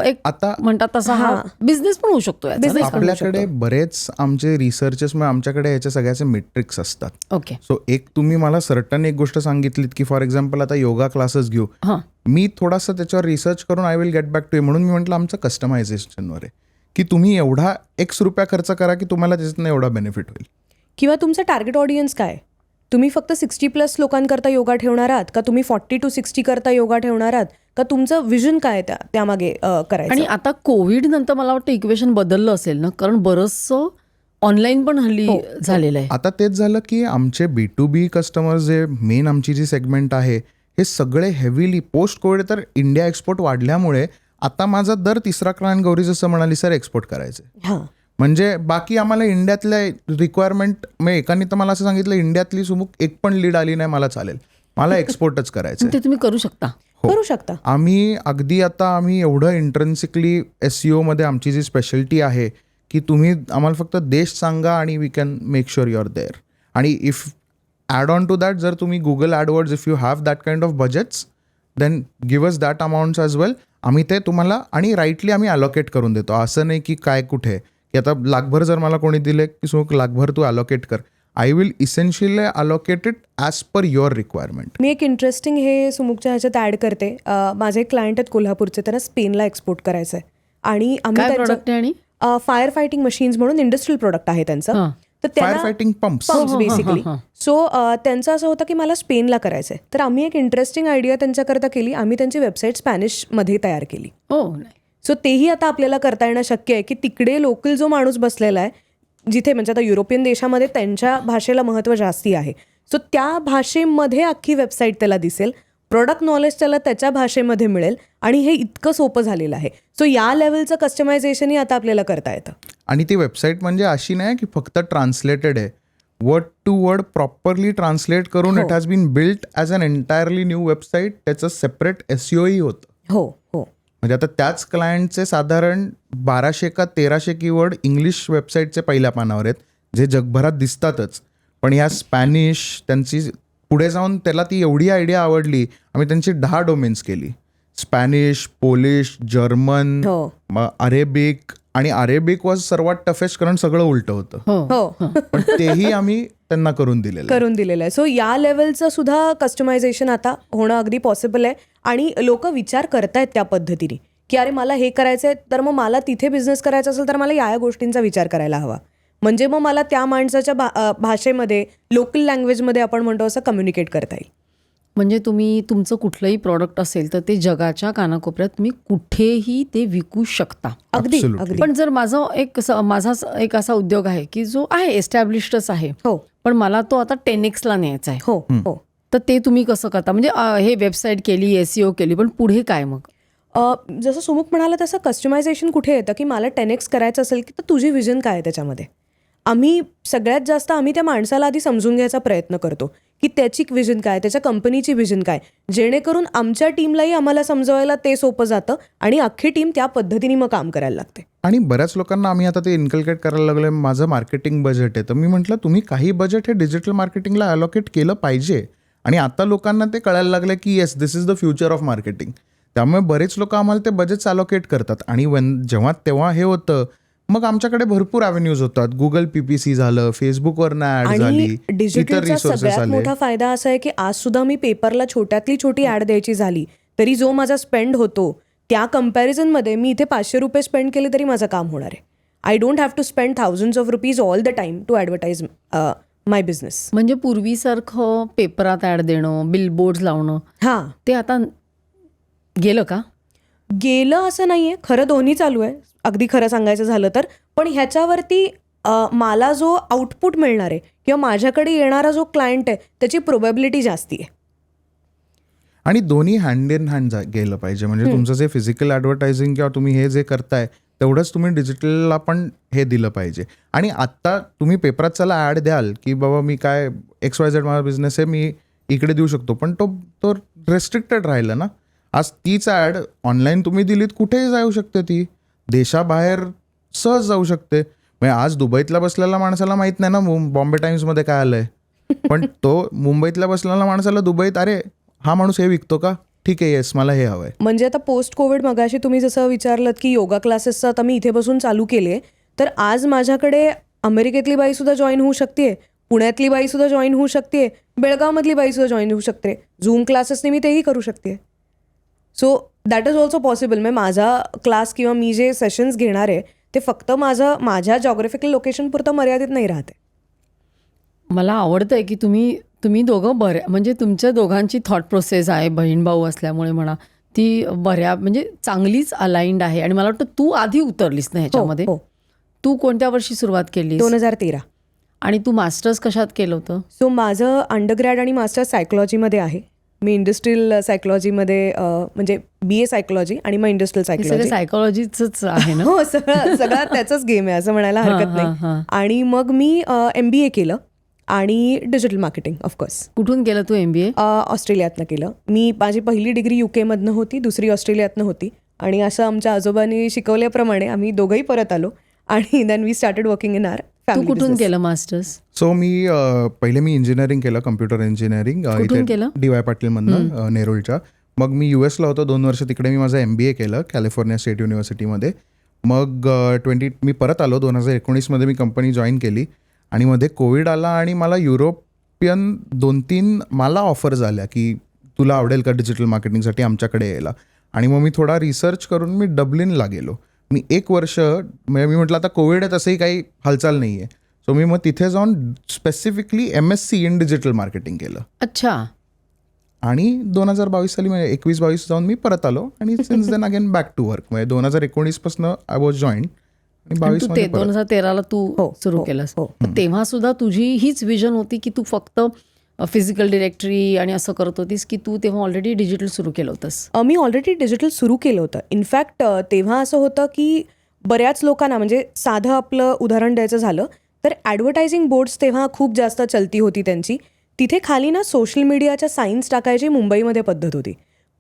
एक आता म्हणतात तसा हा बिझनेस पण होऊ शकतो याचा, नाही का? आपल्याकडे बरेच आमचे रिसर्चेस, आमच्याकडे याच्या सगळ्याचे मेट्रिक्स असतात. ओके. सो एक तुम्ही मला सर्टन एक गोष्ट सांगितलीत की फॉर एक्झाम्पल आता योगा क्लासेस घेऊ, मी थोडासा त्याच्यावर रिसर्च करून I will get back to you, म्हणून मी म्हटलं आमचं कस्टमायझेशनवर आहे की तुम्ही एवढा X रुपया खर्च करा की तुम्हाला त्याच्यातनं एवढा बेनिफिट होईल. किंवा तुमचं टार्गेट ऑडियन्स काय? तुम्ही फक्त 60+ लोकांकरता योगा ठेवणार आहात का तुम्ही 40 to 60 करता योगा ठेवणार आहात का तुमचं विजन काय त्यामागे करायचं? आणि आता कोविड नंतर मला वाटतं इक्वेशन बदललं असेल ना, कारण बरंचसं ऑनलाईन पण हल्ली झालेलं आहे. आता तेच झालं की आमचे B2B कस्टमर्स जे मेन आमची जी सेगमेंट आहे हे सगळे हेवीली पोस्ट कोविड तर इंडिया एक्सपोर्ट वाढल्यामुळे आता माझा दर तिसरा क्लायंट गौरी जसं म्हणाली सर एक्सपोर्ट करायचं. हां, म्हणजे बाकी आम्हाला इंडियातल्या रिक्वायरमेंट एकाने तर मला असं सांगितलं इंडियातली सुमुक एक पण लीड आली नाही मला चालेल, मला एक्सपोर्टच करायचं. ते तुम्ही करू शकता. करू शकता. आम्ही अगदी आता आम्ही एवढं इंट्रेन्सिकली SEO मध्ये आमची जी स्पेशालिटी आहे की तुम्ही आम्हाला फक्त देश सांगा आणि we can make sure you're there. आणि if add on to that जर तुम्ही Google AdWords if you have that kind of budgets then give us that amounts as well. आम्ही ते तुम्हाला आणि राईटली आम्ही अलोकेट करून देतो. असं नाही की काय कुठे की आता लाखभर जर मला कोणी दिले की सुमुक लाखभर तू अलोकेट कर. I will essentially allocate it as per your requirement. मी एक इंटरेस्टिंग हे सुमुकच्या ह्याच्यात ॲड करते. माझे एक क्लायंट आहेत कोल्हापूरचे, त्यांना स्पेनला एक्सपोर्ट करायचं आहे आणि आम्ही काय प्रोडक्ट आहे? आणि फायर फायटिंग मशीन्स म्हणून इंडस्ट्रियल प्रोडक्ट आहे त्यांचं. हां. तर fire fighting pumps basically. So त्यांचं असं होतं की मला स्पेनला करायचं आहे. तर आम्ही एक इंटरेस्टिंग आयडिया त्यांच्याकरता केली. आम्ही त्यांची वेबसाईट स्पॅनिशमध्ये तयार केली. हो नाही. सो तेही आता आपल्याला करता येणं शक्य आहे की तिकडे लोकल जो माणूस बसलेला आहे जिथे म्हणजे आता युरोपियन देशामध्ये त्यांच्या भाषेला महत्त्व जास्ती आहे. सो त्या भाषेमध्ये अख्खी वेबसाईट त्याला दिसेल, प्रोडक्ट नॉलेज त्याला त्याच्या भाषेमध्ये मिळेल आणि हे इतकं सोपं झालेलं आहे. सो या लेवलचं कस्टमायझेशनही आता आपल्याला करता येतं. आणि ती वेबसाईट म्हणजे अशी नाही की फक्त ट्रान्सलेटेड आहे, word to word properly translate करून it has been built as an entirely new website. त्याचं सेपरेट SEOही होतं. हो हो. म्हणजे आता त्याच क्लायंटचे साधारण 1200 का 1300 कीवर्ड इंग्लिश वेबसाईटचे पहिल्या पानावर आहेत जे जगभरात दिसतातच. पण ह्या स्पॅनिश त्यांची पुढे जाऊन त्याला ती एवढी आयडिया आवडली आम्ही त्यांची 10 डोमेन्स केली. Spanish, Polish, German, Arabic. आणि अरेबिक वॉज सर्वात टफेस्ट कारण सगळं उलटं होतं. हो पण तेही आम्ही त्यांना करून दिलेलं आहे. सो या लेवलचं सुद्धा कस्टमायझेशन आता होणं अगदी पॉसिबल आहे आणि लोक विचार करतायत त्या पद्धतीने की अरे मला हे करायचं आहे तर मग मला तिथे बिझनेस करायचा असेल तर मला या गोष्टींचा विचार करायला हवा. म्हणजे मग मला त्या माणसाच्या भाषेमध्ये लोकल लँग्वेजमध्ये आपण म्हणतो असं कम्युनिकेट करता येईल. म्हणजे तुम्ही तुमचं कुठलंही प्रॉडक्ट असेल तर ते जगाच्या कानाकोपऱ्यात तुम्ही कुठेही ते विकू शकता. अगदी Absolutely. अगदी. पण जर माझा एक असा उद्योग आहे की जो आहे एस्टॅब्लिश्डच आहे, हो पण मला तो आता 10x ला न्यायचा आहे, हो हो. तर ते तुम्ही कसं करता? म्हणजे हे वेबसाईट केली, SEO केली, पण पुढे काय मग? जसं सुमुख म्हणाला तसं कस्टमायझेशन कुठे येतं की मला 10x करायचं असेल की तर तुझी विजन काय आहे त्याच्यामध्ये. आम्ही सगळ्यात जास्त आम्ही त्या माणसाला आधी समजून घ्यायचा प्रयत्न करतो की त्याची विजन काय, त्याच्या कंपनीची विजन काय, जेणेकरून आमच्या टीमलाही आम्हाला समजवायला ते सोपं जातं आणि अख्खी टीम त्या पद्धतीने मग काम करायला लागते. आणि बऱ्याच लोकांना आम्ही आता ते इन्कल्केट करायला लागलो. माझं मार्केटिंग बजेट आहे तर मी म्हटलं तुम्ही काही बजेट हे डिजिटल मार्केटिंगला अलोकेट केलं पाहिजे. आणि आता लोकांना ते कळायला लागलं की yes this is the future of marketing. त्यामुळे बरेच लोक आम्हाला ते बजेट्स अलोकेट करतात. आणि तेव्हा हे होतं मग आमच्याकडे भरपूर अव्हेन्यूज होतात. गुगल PPC झालं, फेसबुकवरनं ऍड झाली, आणि डिजिटलचा सगळ्यात मोठा फायदा असा आहे की आज सुद्धा मी पेपरला छोट्यातली छोटी ऍड द्यायची झाली तरी जो माझा स्पेंड होतो त्या कम्पॅरिझनमध्ये मी इथे 500 रुपये स्पेंड केले तरी माझं काम होणार आहे. I don't have to spend thousands of rupees all the time to advertise my business. म्हणजे पूर्वीसारखं पेपरात ॲड देणं, बिलबोर्ड लावणं, हां ते आता गेलं का? गेलं असं नाही आहे, खरं दोन्ही चालू आहे अगदी खरं सांगायचं झालं तर. पण ह्याच्यावरती मला जो आउटपुट मिळणार आहे किंवा माझ्याकडे येणारा जो क्लायंट आहे त्याची प्रोबॅबिलिटी जास्ती आहे. आणि दोन्ही हँड इन हँड गेलं पाहिजे. म्हणजे तुमचं जे फिजिकल ॲडव्हर्टायझिंग किंवा तुम्ही हे जे करताय तेवढंच तुम्ही डिजिटलला पण हे दिलं पाहिजे. आणि आत्ता तुम्ही पेपरात चला ॲड द्याल की बाबा मी काय XYZ माझा बिझनेस आहे मी इकडे देऊ शकतो, पण तो रेस्ट्रिक्टेड राहिला ना. आज तीच ॲड ऑनलाईन तुम्ही दिलीत कुठेही जाऊ शकते, ती देशाबाहेर सहज जाऊ शकते. म्हणजे आज दुबईतल्या बसलेल्या माणसाला माहीत नाही ना बॉम्बे टाइम्समध्ये काय आलंय, पण तो मुंबईतल्या बसलेल्या माणसाला दुबईत अरे हा माणूस हे विकतो का, ठीक आहे येस मला हे हवंय. म्हणजे आता पोस्ट कोविड मगाशी तुम्ही जसं विचारलं की योगा क्लासेसचं आता मी इथे बसून चालू केले तर आज माझ्याकडे अमेरिकेतली बाईसुद्धा जॉईन होऊ शकते, पुण्यातली बाईसुद्धा जॉईन होऊ शकते, बेळगावमधली बाईसुद्धा जॉईन होऊ शकते. झूम क्लासेसने मी तेही करू शकते. So that is also possible. म्हणजे माझा क्लास किंवा मी जे सेशन्स घेणार आहे ते फक्त माझ्या जॉग्राफिकल लोकेशन पुरतं मर्यादित नाही राहते. मला आवडतं आहे की तुम्ही दोघं म्हणजे तुमच्या दोघांची थॉट प्रोसेस आहे, बहीण भाऊ असल्यामुळे म्हणा, ती म्हणजे चांगलीच अलाइंड आहे. आणि मला वाटतं तू आधी उतरलीस ना ह्याच्यामध्ये. हो. तू कोणत्या वर्षी सुरुवात केलीस? 2013. आणि तू मास्टर्स कशात केलं होतं? सो माझं अंडरग्रॅड आणि मास्टर्स सायकोलॉजीमध्ये आहे. मी इंडस्ट्रियल सायकोलॉजीमध्ये म्हणजे BA सायकोलॉजी आणि मग इंडस्ट्रियल सायकोलॉजी. सायकोलॉजीच आहे ना? हो, सगळा त्याचाच गेम आहे असं म्हणायला हरकत नाही. आणि मग मी MBA केलं आणि डिजिटल मार्केटिंग ऑफकोर्स. कुठून केलं तू MBA? ऑस्ट्रेलियातनं केलं. माझी पहिली डिग्री UK मधनं होती, दुसरी ऑस्ट्रेलियातनं होती. आणि असं आमच्या आजोबांनी शिकवल्याप्रमाणे आम्ही दोघंही परत आलो आणि then we started working in our तू फॅमिली. कुठून केलं मास्टर्स? सो पहिले मी इंजिनिअरिंग केलं, कम्प्युटर इंजिनिअरिंग कुठून केलं? DY पाटीलमधनं, नेरूळच्या. मग मी US ला होतो 2 वर्ष, तिकडे मी माझं MBA केलं कॅलिफोर्निया स्टेट युनिव्हर्सिटीमध्ये. मग मी परत आलो 2019मध्ये मी कंपनी जॉईन केली आणि मध्ये कोविड आला आणि मला युरोपियन 2-3 मला ऑफर्स आल्या की तुला आवडेल का डिजिटल मार्केटिंगसाठी आमच्याकडे यायला. आणि मग मी थोडा रिसर्च करून मी डब्लिनला गेलो. मी 1 वर्ष म्हणजे मी म्हटलं आता कोविड आहे, तसंही काही हालचाल नाही आहे. सो मी मग तिथे जाऊन specifically MSc in digital marketing केलं. अच्छा. आणि 2022 साली म्हणजे 21-22 जाऊन मी परत आलो आणि since then again back to work. म्हणजे 2019 पासून आय वॉज जॉईन आणि 2013ला तू सुरू केलंस. तेव्हा सुद्धा तुझी हीच विजन होती की तू फक्त फिजिकल डिरेक्टरी आणि असं करत होतीस की तू तेव्हा ऑलरेडी डिजिटल सुरू केलं होतंस? मी ऑलरेडी डिजिटल सुरू केलं होतं. इनफॅक्ट तेव्हा असं होतं की बऱ्याच लोकांना, म्हणजे साधं आपलं उदाहरण द्यायचं झालं तर ॲडव्हर्टायझिंग बोर्ड्स तेव्हा खूप जास्त चलती होती त्यांची. तिथे खाली ना सोशल मीडियाच्या साईन्स टाकायची मुंबईमध्ये पद्धत होती.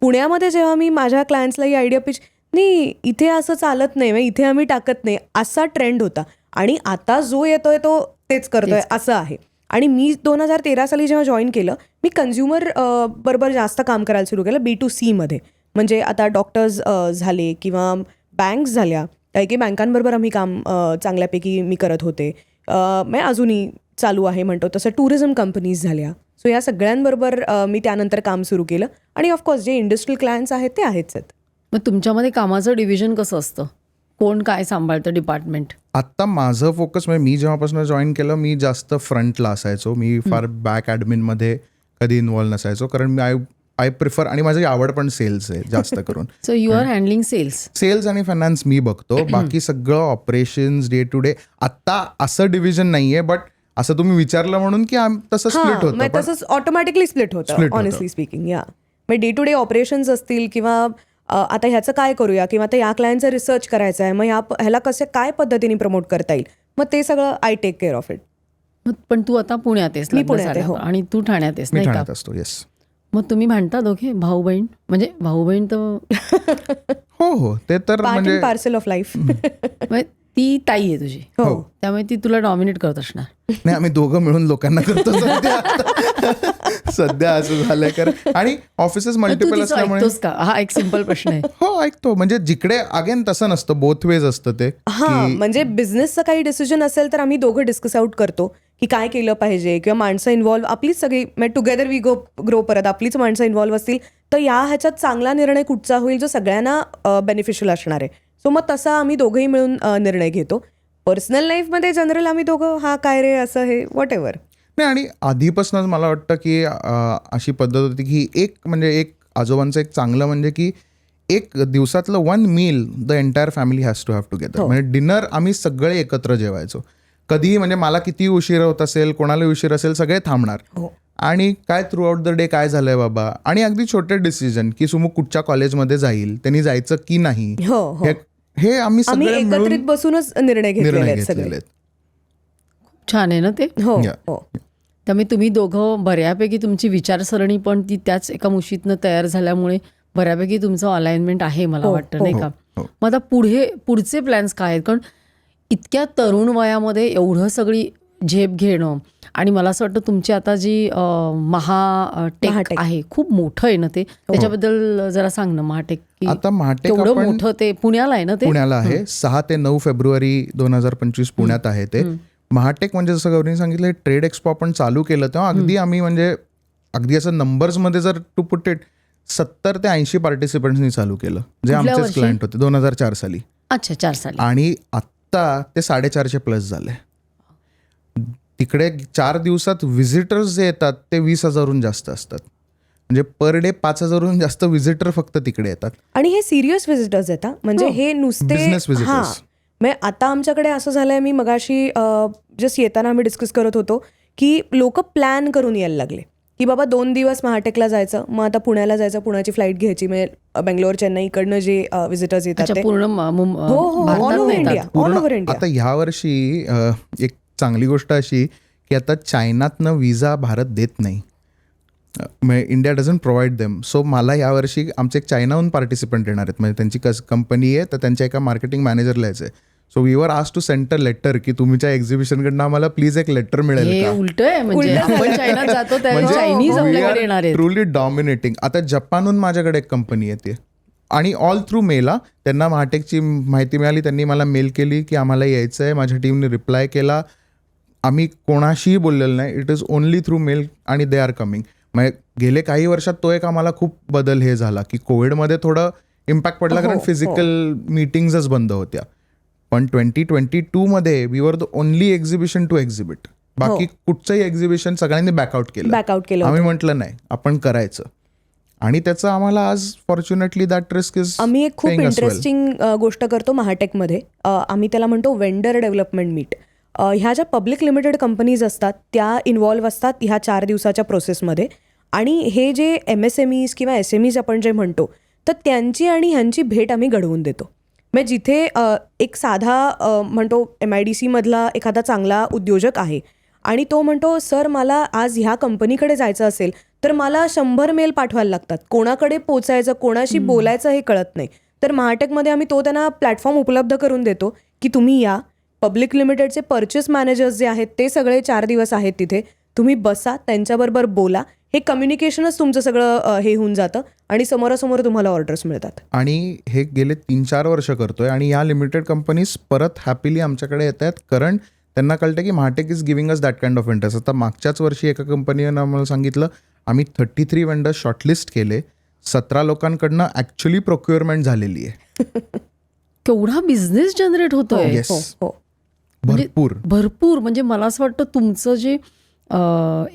पुण्यामध्ये जेव्हा मी माझ्या क्लायंट्सला ही आयडिया पिच, नाही इथे असं चालत नाही, मग इथे आम्ही टाकत नाही, असा ट्रेंड होता. आणि आता जो येतोय तो तेच करतोय असं आहे. आणि मी 2013 साली जेव्हा जॉईन केलं, मी कन्झ्युमर बरोबर जास्त काम करायला सुरू केलं B2C मध्ये. म्हणजे आता डॉक्टर्स झाले किंवा बँक्स झाल्या, काही बँकांबरोबर आम्ही काम चांगल्यापैकी मी करत होते. म्हणजे अजूनही चालू आहे म्हणतो तसं. टुरिझम कंपनीज झाल्या. सो या सगळ्यांबरोबर मी त्यानंतर काम सुरू केलं. आणि ऑफकोर्स जे इंडस्ट्रियल क्लायंट्स आहेत ते आहेच आहेत. मग तुमच्यामध्ये कामाचं डिव्हिजन कसं असतं? कोण काय सांभाळतं डिपार्टमेंट? आत्ता माझं फोकस म्हणजे मी जेव्हापासून जॉईन केलं मी जास्त फ्रंटला असायचो. मी फार बॅक ॲडमिनमध्ये कधी इन्व्हॉल्व नसायचो, कारण मी आय प्रिफर, आणि माझी आवड पण सेल्स आहे जास्त करून. So you are handling sales आणि फायनान्स मी बघतो. बाकी सगळं ऑपरेशन्स डे टू डे. आत्ता असं डिव्हिजन नाहीये, बट असं तुम्ही विचारलं म्हणून की तसं स्प्लिट होतं. तसंच ऑटोमॅटिकली स्प्लिट होतं ऑनेस्टली स्पीकिंग. या मग डे टू डे ऑपरेशन्स असतील किंवा आता ह्याचं काय करूया, किंवा आता या क्लायंटचा रिसर्च करायचा आहे, मग ह्याला काय पद्धतीने प्रमोट करता येईल, मग ते सगळं I take care of it. पण तू आता पुण्यात आहेस? मी पुण्यात आहे, हो. आणि तू ठाण्यात आहेस? मी ठाण्यात असतो. येस. मग तुम्ही म्हणता दोघे भाऊ बहीण? म्हणजे भाऊ बहीण तर हो ते तर म्हणजे पार्सल ऑफ लाईफ. ती ताई आहे तुझी, हो. त्यामुळे ती तुला डॉमिनेट करत असणार. नाही, आम्ही दोघं मिळून लोकांना करतो सध्या असं झालंय. कारण आणि ऑफिसेस मल्टिपल असल्यामुळे. हा एक सिंपल प्रश्न आहे. हो ऐकतो. म्हणजे जिकडे अगेन तसं नसतं, बोथ वेज असतं ते. म्हणजे बिझनेसचं काही डिसिजन असेल तर आम्ही दोघं डिस्कस आउट करतो की काय केलं पाहिजे, किंवा माणसं इन्व्हॉल्व आपलीच सगळी, म्हणजे टुगेदर वी ग्रो परत आपलीच माणसं इन्व्हॉल्व असतील तर ह्याच्यात चांगला निर्णय कुठचा होईल जो सगळ्यांना बेनिफिशियल असणार आहे. सो मग तसा आम्ही दोघंही मिळून निर्णय घेतो. पर्सनल लाईफमध्ये जनरल आम्ही दोघं हा काय रे असं हे वॉट एव्हर. नाही, आणि आधीपासूनच मला वाटतं की अशी पद्धत होती की एक आजोबांचं एक चांगलं म्हणजे की एक दिवसातलं 1 meal the entire family has to have together. म्हणजे डिनर आम्ही सगळे एकत्र जेवायचो. कधीही म्हणजे मला किती उशीर होत असेल, कोणाला उशीर असेल, सगळे थांबणार. आणि काय थ्रू आउट द डे काय झालंय बाबा, आणि अगदी छोटे डिसिजन की सुमुख कुठच्या कॉलेजमध्ये जाईल, त्यांनी जायचं की नाही, हे आम्ही सगळे एकत्रित बसूनच निर्णय घेतलेले आहेत. छान आहे ना ते. हो. त्यामुळे तुम्ही दोघं बऱ्यापैकी तुमची विचारसरणी पण ती त्याच एका मुशीतनं तयार झाल्यामुळे बऱ्यापैकी तुमचं अलाइनमेंट आहे मला वाटतं, नाही का? मग आता पुढचे प्लॅन्स काय आहेत? कारण इतक्या तरुण वयामध्ये एवढं सगळी झेप घेणं, आणि मला असं वाटतं तुमची आता जी महाटेक आहे खूप मोठं आहे ना ते, त्याच्याबद्दल जरा सांग ना. महाटेक आता महाटेक एवढं मोठं, ते पुण्याला आहे ना? ते पुण्याला आहे. 6 ते 9 फेब्रुवारी 2025 पुण्यात आहे ते महाटेक. म्हणजे जसं गौरीने सांगितलं, ट्रेड एक्सपो आपण चालू केलं तेव्हा अगदी असं नंबर्समध्ये जर टू पुट इट 70 ते 80 पार्टिसिपंट्सनी चालू केलं, जे आमचेच क्लायंट होते 2004 साली. अच्छा, 4 साली. आणि आत्ता ते 450 प्लस झाले. तिकडे 4 दिवसात व्हिजिटर्स जे येतात ते 20,000हून जास्त असतात. म्हणजे पर डे 5,000हून जास्त व्हिजिटर फक्त तिकडे येतात. आणि हे सिरियस व्हिजिटर्स येतात, म्हणजे हे नुसते Business visitors. हां. म्हणजे आता आमच्याकडे असं झालंय, मी मगाशी जस्ट येताना आम्ही डिस्कस करत होतो की लोक प्लॅन करून यायला लागले की बाबा 2 दिवस महाटेकला जायचं, मग आता पुण्याला जायचं, पुण्याची फ्लाईट घ्यायची, म्हणजे बेंगलोर चेन्नई इकडनं जे व्हिजिटर्स येतात अच्छा, ते पूर्ण ऑल ओव्हर भारतात इंडिया, येतात. All over India. आता ह्या वर्षी एक चांगली गोष्ट अशी की आता चायनातनं विजा भारत देत नाही. India doesn't provide them. So मला यावर्षी आमचे एक चायनाहून पार्टिसिपंट येणार आहेत. म्हणजे त्यांची कंपनी आहे, तर त्यांच्या एका मार्केटिंग मॅनेजरला यायचं. So we were asked to send a letter की तुमच्या एक्झिबिशनकडनं आम्हाला प्लीज एक लेटर मिळेल हे का. उलट आहे, म्हणजे आपण चायनात जातो त्यावेळी चायनीज आपल्याकडे येणार आहेत. Truly dominating. आता जपानहून माझ्याकडे एक कंपनी येते आणि ऑल थ्रू मेल. त्यांना महाटेकची माहिती मिळाली, त्यांनी मला मेल केली की आम्हाला यायचं आहे. माझ्या टीमने रिप्लाय केला. आम्ही कोणाशीही बोललेलं नाही, it is only through mail आणि दे आर कमिंग. मग गेले काही वर्षात तो एक आम्हाला खूप बदल हे झाला की कोविडमध्ये थोडं इम्पॅक्ट पडला, कारण फिजिकल मीटिंग्सच बंद होत्या. पण 2022मध्ये we were the only exhibition to exhibit. बाकी कुठचंही एक्झिबिशन सगळ्यांनी बॅकआउट केलं. आम्ही म्हटलं नाही, आपण करायचं. आणि त्याचं आम्हाला आज फॉर्च्युनेटली दॅट रिस्क इज. आम्ही एक खूप इंटरेस्टिंग गोष्ट करतो महाटेकमध्ये. आम्ही त्याला म्हणतो वेंडर डेव्हलपमेंट मीट. ह्या ज्या पब्लिक लिमिटेड कंपनीज असतात त्या इन्व्हॉल्व्ह असतात ह्या 4 दिवसाच्या प्रोसेसमध्ये. आणि हे जे MSMEs किंवा SMEs आपण जे म्हणतो, तर त्यांची आणि ह्यांची भेट आम्ही घडवून देतो. म्हणजे जिथे एक साधा म्हणतो MIDC मधला एखादा चांगला उद्योजक आहे आणि तो म्हणतो, सर मला आज ह्या कंपनीकडे जायचं असेल तर मला 100 मेल पाठवायला लागतात, कोणाकडे पोचायचं, कोणाशी बोलायचं हे कळत नाही. तर महाटेकमध्ये आम्ही त्यांना प्लॅटफॉर्म उपलब्ध करून देतो की तुम्ही या. पब्लिक लिमिटेडचे परचेस मॅनेजर्स जे आहेत ते सगळे 4 दिवस आहेत तिथे, तुम्ही बसा, त्यांच्याबरोबर बोला. हे कम्युनिकेशनच तुमचं सगळं हे होऊन जातं आणि समोरासमोर तुम्हाला ऑर्डर्स मिळतात. आणि हे गेले 3-4 वर्ष करतोय आणि या लिमिटेड कंपनीज परत हॅपीली आमच्याकडे येत आहेत, कारण त्यांना कळतं की Mahatech is giving us that kind of interest. आता मागच्याच वर्षी एका कंपनीनं आम्हाला सांगितलं, आम्ही 33 वेंडर्स शॉर्टलिस्ट केले, 17 लोकांकडनं ॲक्च्युली प्रोक्युअरमेंट झालेली आहे. केवढा बिझनेस जनरेट होतोय. येस, भरपूर. म्हणजे मला असं वाटतं तुमचं जे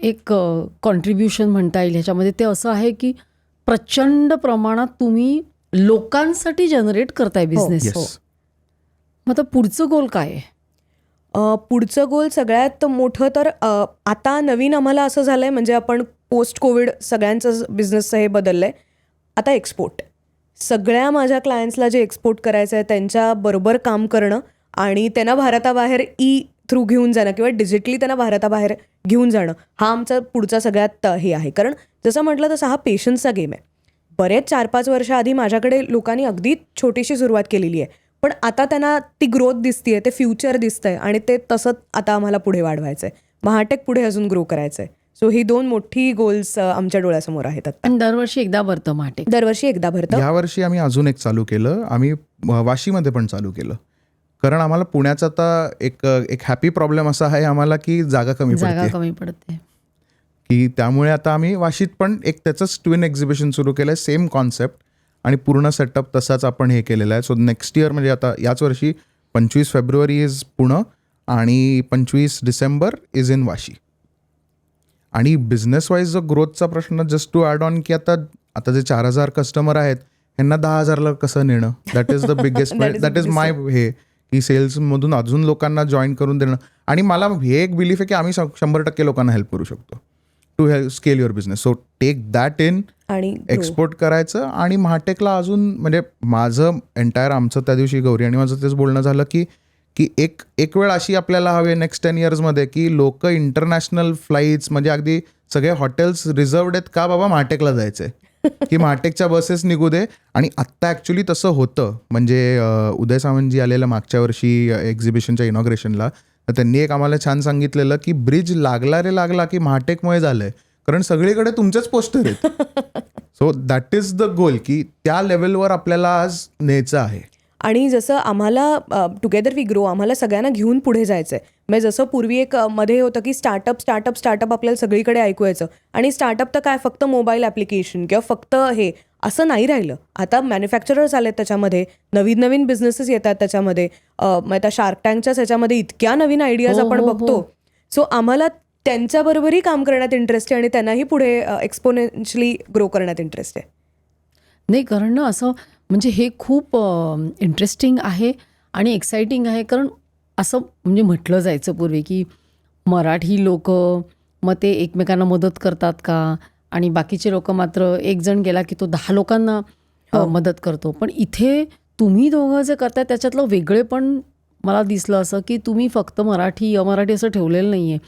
एक कॉन्ट्रीब्युशन म्हणता येईल ह्याच्यामध्ये ते असं आहे की प्रचंड प्रमाणात तुम्ही लोकांसाठी जनरेट करताय बिझनेस. मग आता पुढचं गोल काय आहे? पुढचं गोल सगळ्यात मोठं तर आता नवीन आम्हाला असं झालंय, म्हणजे आपण पोस्ट कोविड सगळ्यांचं बिझनेसचं हे बदललंय. आता एक्सपोर्ट. सगळ्या माझ्या क्लायंट्सला जे एक्सपोर्ट करायचं आहे त्यांच्याबरोबर काम करणं आणि त्यांना भारताबाहेर थ्रू घेऊन जाणं किंवा डिजिटली त्यांना भारताबाहेर घेऊन जाणं, हा आमचा पुढचा सगळ्यात हे आहे. कारण जसं म्हटलं तसं हा पेशन्सचा गेम आहे. बरेच 4-5 वर्षाआधी माझ्याकडे लोकांनी अगदी छोटीशी सुरुवात केलेली आहे, पण आता त्यांना ती ग्रोथ दिसतीये, ते फ्युचर दिसतंय आणि ते तसंच आता आम्हाला पुढे वाढवायचं आहे. महाटेक पुढे अजून ग्रो करायचं आहे. सो ही 2 मोठी गोल्स आमच्या डोळ्यासमोर आहेत. आणि दरवर्षी एकदा भरतं महाटेक? दरवर्षी एकदा भरतं. यावर्षी आम्ही अजून एक चालू केलं, आम्ही वाशीमध्ये पण चालू केलं. कारण आम्हाला पुण्याचा आता एक हॅपी प्रॉब्लेम असा आहे आम्हाला की जागा कमी पडते की त्यामुळे आता आम्ही वाशीत पण एक त्याचंच ट्विन एक्झिबिशन सुरू केलं आहे, सेम कॉन्सेप्ट आणि पूर्ण सेटअप तसाच आपण हे केलेला आहे. सो नेक्स्ट इयर म्हणजे आता याच वर्षी 25 फेब्रुवारी इज पुणे आणि 25 डिसेंबर इज इन वाशी. आणि बिझनेस वाईज जो ग्रोथचा प्रश्न, जस्ट टू ॲड ऑन की आता जे 4,000 कस्टमर आहेत यांना 10,000ला कसं नेणं, that is the biggest, that is my हे की सेल्समधून अजून लोकांना जॉईन करून देणं. आणि मला हे एक बिलीफ आहे की आम्ही 100% लोकांना हेल्प करू शकतो to scale your business. So take that in आणि एक्सपोर्ट करायचं. आणि महाटेकला अजून म्हणजे माझं एंटायर आमचं त्या दिवशी गौरी आणि माझं तेच बोलणं झालं की एक वेळ अशी आपल्याला हवे नेक्स्ट 10 इयर्समध्ये की लोक इंटरनॅशनल फ्लाईट्स म्हणजे अगदी सगळे हॉटेल्स रिझर्वड आहेत का बाबा महाटेकला जायचंय, की महाटेकच्या बसेस निघू दे. आणि आत्ता ॲक्च्युली तसं होतं. म्हणजे उदय सामंतजी आलेलं मागच्या वर्षी एक्झिबिशनच्या इनॉग्रेशनला, तर त्यांनी एक आम्हाला छान सांगितलेलं की ब्रिज लागला की महाटेकमुळे झालंय, कारण सगळीकडे तुमचेच पोस्टर आहेत. So that is the goal की त्या लेवलवर आपल्याला आज न्यायचं आहे. आणि जसं आम्हाला टुगेदर वी ग्रो, आम्हाला सगळ्यांना घेऊन पुढे जायचं आहे. म्हणजे जसं पूर्वी एक मध्ये होतं की स्टार्टअप आपल्याला सगळीकडे ऐकू यायचं आणि स्टार्टअप तर काय फक्त मोबाईल ॲप्लिकेशन किंवा फक्त हे. असं नाही राहिलं. आता मॅन्युफॅक्चरर्स आलेत त्याच्यामध्ये, नवीन नवीन बिझनेसेस येतात त्याच्यामध्ये. मग आता शार्क टँकच्याच ह्याच्यामध्ये इतक्या नवीन आयडियाज हो, आपण हो, हो. बघतो. सो आम्हाला त्यांच्याबरोबरही काम करण्यात इंटरेस्ट आहे आणि त्यांनाही पुढे एक्सपोनेन्शियली ग्रो करण्यात इंटरेस्ट आहे. नाही, कारण ना असं म्हणजे हे खूप इंटरेस्टिंग आहे आणि एक्साइटिंग आहे. कारण असं म्हणजे म्हटलं जायचं पूर्वी की मराठी लोक मग ते एकमेकांना मदत करतात का, आणि बाकीचे लोक मात्र एक जण गेला की तो 10 लोकांना मदत करतो. पण इथे तुम्ही दोघं जे करताय त्याच्यातलं वेगळे पण मला दिसलं असं की तुम्ही फक्त मराठी अमराठी असं ठेवलेलं नाही आहे,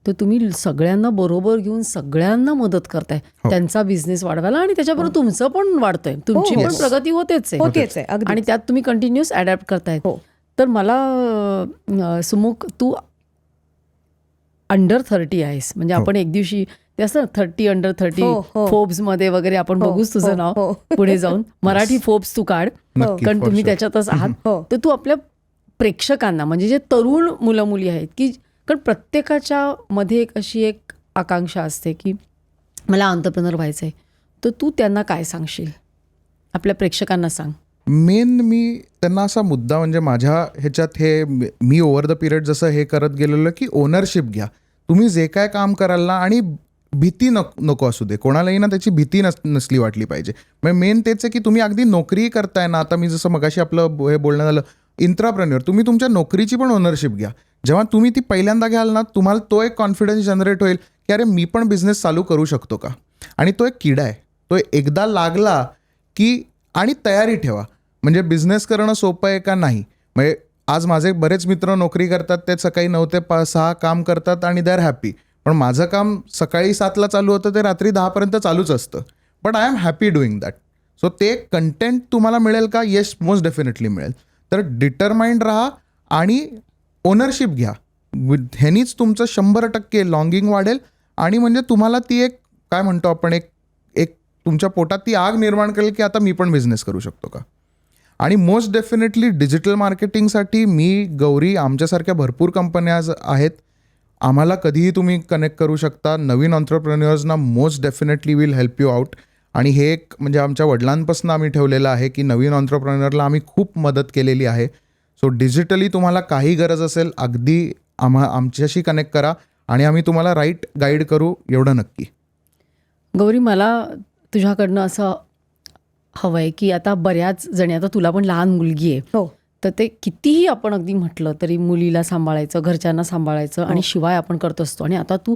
तर तुम्ही सगळ्यांना बरोबर घेऊन सगळ्यांना मदत करताय त्यांचा बिझनेस वाढवायला, आणि त्याच्याबरोबर तुमचं पण वाढतंय, तुमची पण प्रगती होतेच होतेच आहे, अगदीच. आणि त्यात तुम्ही कंटिन्युअस अडॅप्ट करतायत. हो. तर मला सुमुख, तू अंडर 30 आहेस, म्हणजे आपण एक दिवशी ते असं 30 अंडर 30 हो, हो. फोर्ब्स मध्ये वगैरे आपण हो, बघूच तुझं हो, नाव हो. पुढे जाऊन. मराठी फोर्ब्स तू काढ, नक्की, कारण for तुम्ही sure. त्याच्यातच आहात. हो. तर तू आपल्या प्रेक्षकांना, म्हणजे जे तरुण मुलं मुली आहेत, की कारण प्रत्येकाच्या मध्ये एक अशी एक आकांक्षा असते की मला एंटरप्रेन्योर व्हायचं आहे, तर तू त्यांना काय सांगशील, आपल्या प्रेक्षकांना सांग. मेन मी त्यांना असा मुद्दा, म्हणजे माझ्या ह्याच्यात हे मी ओव्हर द पिरियड जसं हे करत गेलेलो की ओनरशिप घ्या. तुम्ही जे काय काम कराल ना, आणि भीती नको असू दे कोणालाही ना, त्याची भीती नसली वाटली पाहिजे. म्हणजे मेन तेच आहे की तुम्ही अगदी नोकरी करताय ना, आता मी जसं मगाशी आपलं हे बोलणं झालं इंट्राप्रेन्युअर, तुम्ही तुमच्या नोकरीची पण ओनरशिप घ्या. जेव्हा तुम्ही ती पहिल्यांदा घ्याल ना, तुम्हाला तो एक कॉन्फिडन्स जनरेट होईल की अरे मी पण बिझनेस चालू करू शकतो का. आणि तो एक किडा आहे, तो एकदा लागला की, आणि तयारी ठेवा. म्हणजे बिझनेस करणं सोपं आहे का नाही. म्हणजे आज माझे बरेच मित्र नोकरी करतात, ते सकाळी 9 ते 6 काम करतात आणि दे आर हॅपी. पण माझं काम सकाळी 7ला चालू होतं, ते रात्री 10पर्यंत चालूच असतं. But I am happy doing that. So ते कंटेंट तुम्हाला मिळेल का? येस, मोस्ट डेफिनेटली मिळेल. तर डिटरमाइंड राहा आणि ओनरशिप घ्या. ह्यानीच तुमचं 100% लॉंगिंग वाढेल. आणि म्हणजे तुम्हाला ती एक काय म्हणतो आपण, एक तुमच्या पोटात ती आग निर्माण करेल की आता मी पण बिझनेस करू शकतो का. आणि मोस्ट डेफिनेटली डिजिटल मार्केटिंगसाठी मी, गौरी, आमच्यासारख्या भरपूर कंपन्या आहेत. आम्हाला कधीही तुम्ही कनेक्ट करू शकता. नवीन एंटरप्रेन्युअर्सना most definitely will help you out. आणि हे एक म्हणजे आमच्या वडिलांपासून आम्ही ठेवलेलं आहे की नवीन एंटरप्रेन्युअरला आम्ही खूप मदत केलेली आहे. सो डिजिटली तुम्हाला काही गरज असेल, अगदी आमच्याशी कनेक्ट करा आणि आम्ही तुम्हाला राईट गाईड करू, एवढं नक्की. गौरी, मला तुझ्याकडनं असं हवं आहे की आता बऱ्याच जणी, आता तुला पण लहान मुलगी आहे, हो. तर ते कितीही आपण अगदी म्हटलं तरी मुलीला सांभाळायचं, घरच्यांना सांभाळायचं, आणि शिवाय आपण करत असतो. आणि आता तू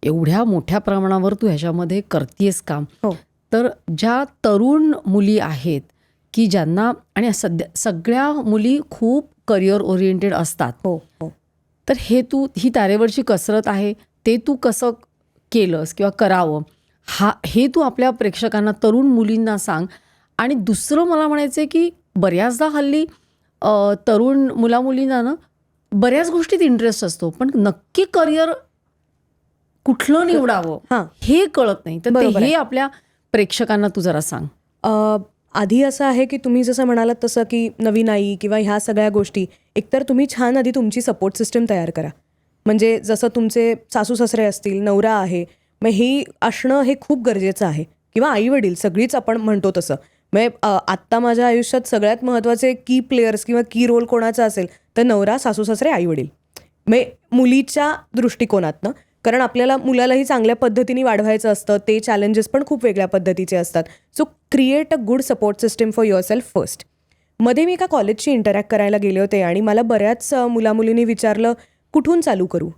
एवढ्या मोठ्या प्रमाणावर तू ह्याच्यामध्ये करतेस काम. हो. तर ज्या तरुण मुली आहेत की ज्यांना, आणि सगळ्या मुली खूप करिअर ओरिएंटेड असतात, हो. हो. तर ही तारेवरची कसरत आहे, ते तू कसं केलंस किंवा करावं, हे तू आपल्या प्रेक्षकांना, तरुण मुलींना सांग. आणि दुसरं मला म्हणायचं आहे की बऱ्याचदा हल्ली तरुण मुलींना ना बऱ्याच गोष्टीत इंटरेस्ट असतो, पण नक्की करिअर कुठलं निवडावं हे कळत नाही. तर हे आपल्या प्रेक्षकांना तू जरा सांग. आधी असं आहे की तुम्ही जसं म्हणालात तसं की नवीन आई किंवा ह्या सगळ्या गोष्टी, एकतर तुम्ही छान आधी तुमची सपोर्ट सिस्टम तयार करा. म्हणजे जसं तुमचे सासू सासरे असतील, नवरा आहे, मग हे असणं हे खूप गरजेचं आहे. किंवा आई वडील, सगळीच आपण म्हणतो तसं. म्हणजे आत्ता माझ्या आयुष्यात सगळ्यात महत्त्वाचे की प्लेयर्स किंवा की रोल कोणाचा असेल तर नवरा, सासू सासरे, आई वडील. म्हणजे मुलीच्या दृष्टिकोनातनं, कारण आपल्याला मुलालाही चांगल्या पद्धतीने वाढवायचं असतं, ते चॅलेंजेस पण खूप वेगळ्या पद्धतीचे असतात. So create a good support system for your self first. मध्ये मी एका कॉलेजशी इंटरॅक्ट करायला गेले होते आणि मला बऱ्याच मुलामुलींनी विचारलं कुठून चालू करू.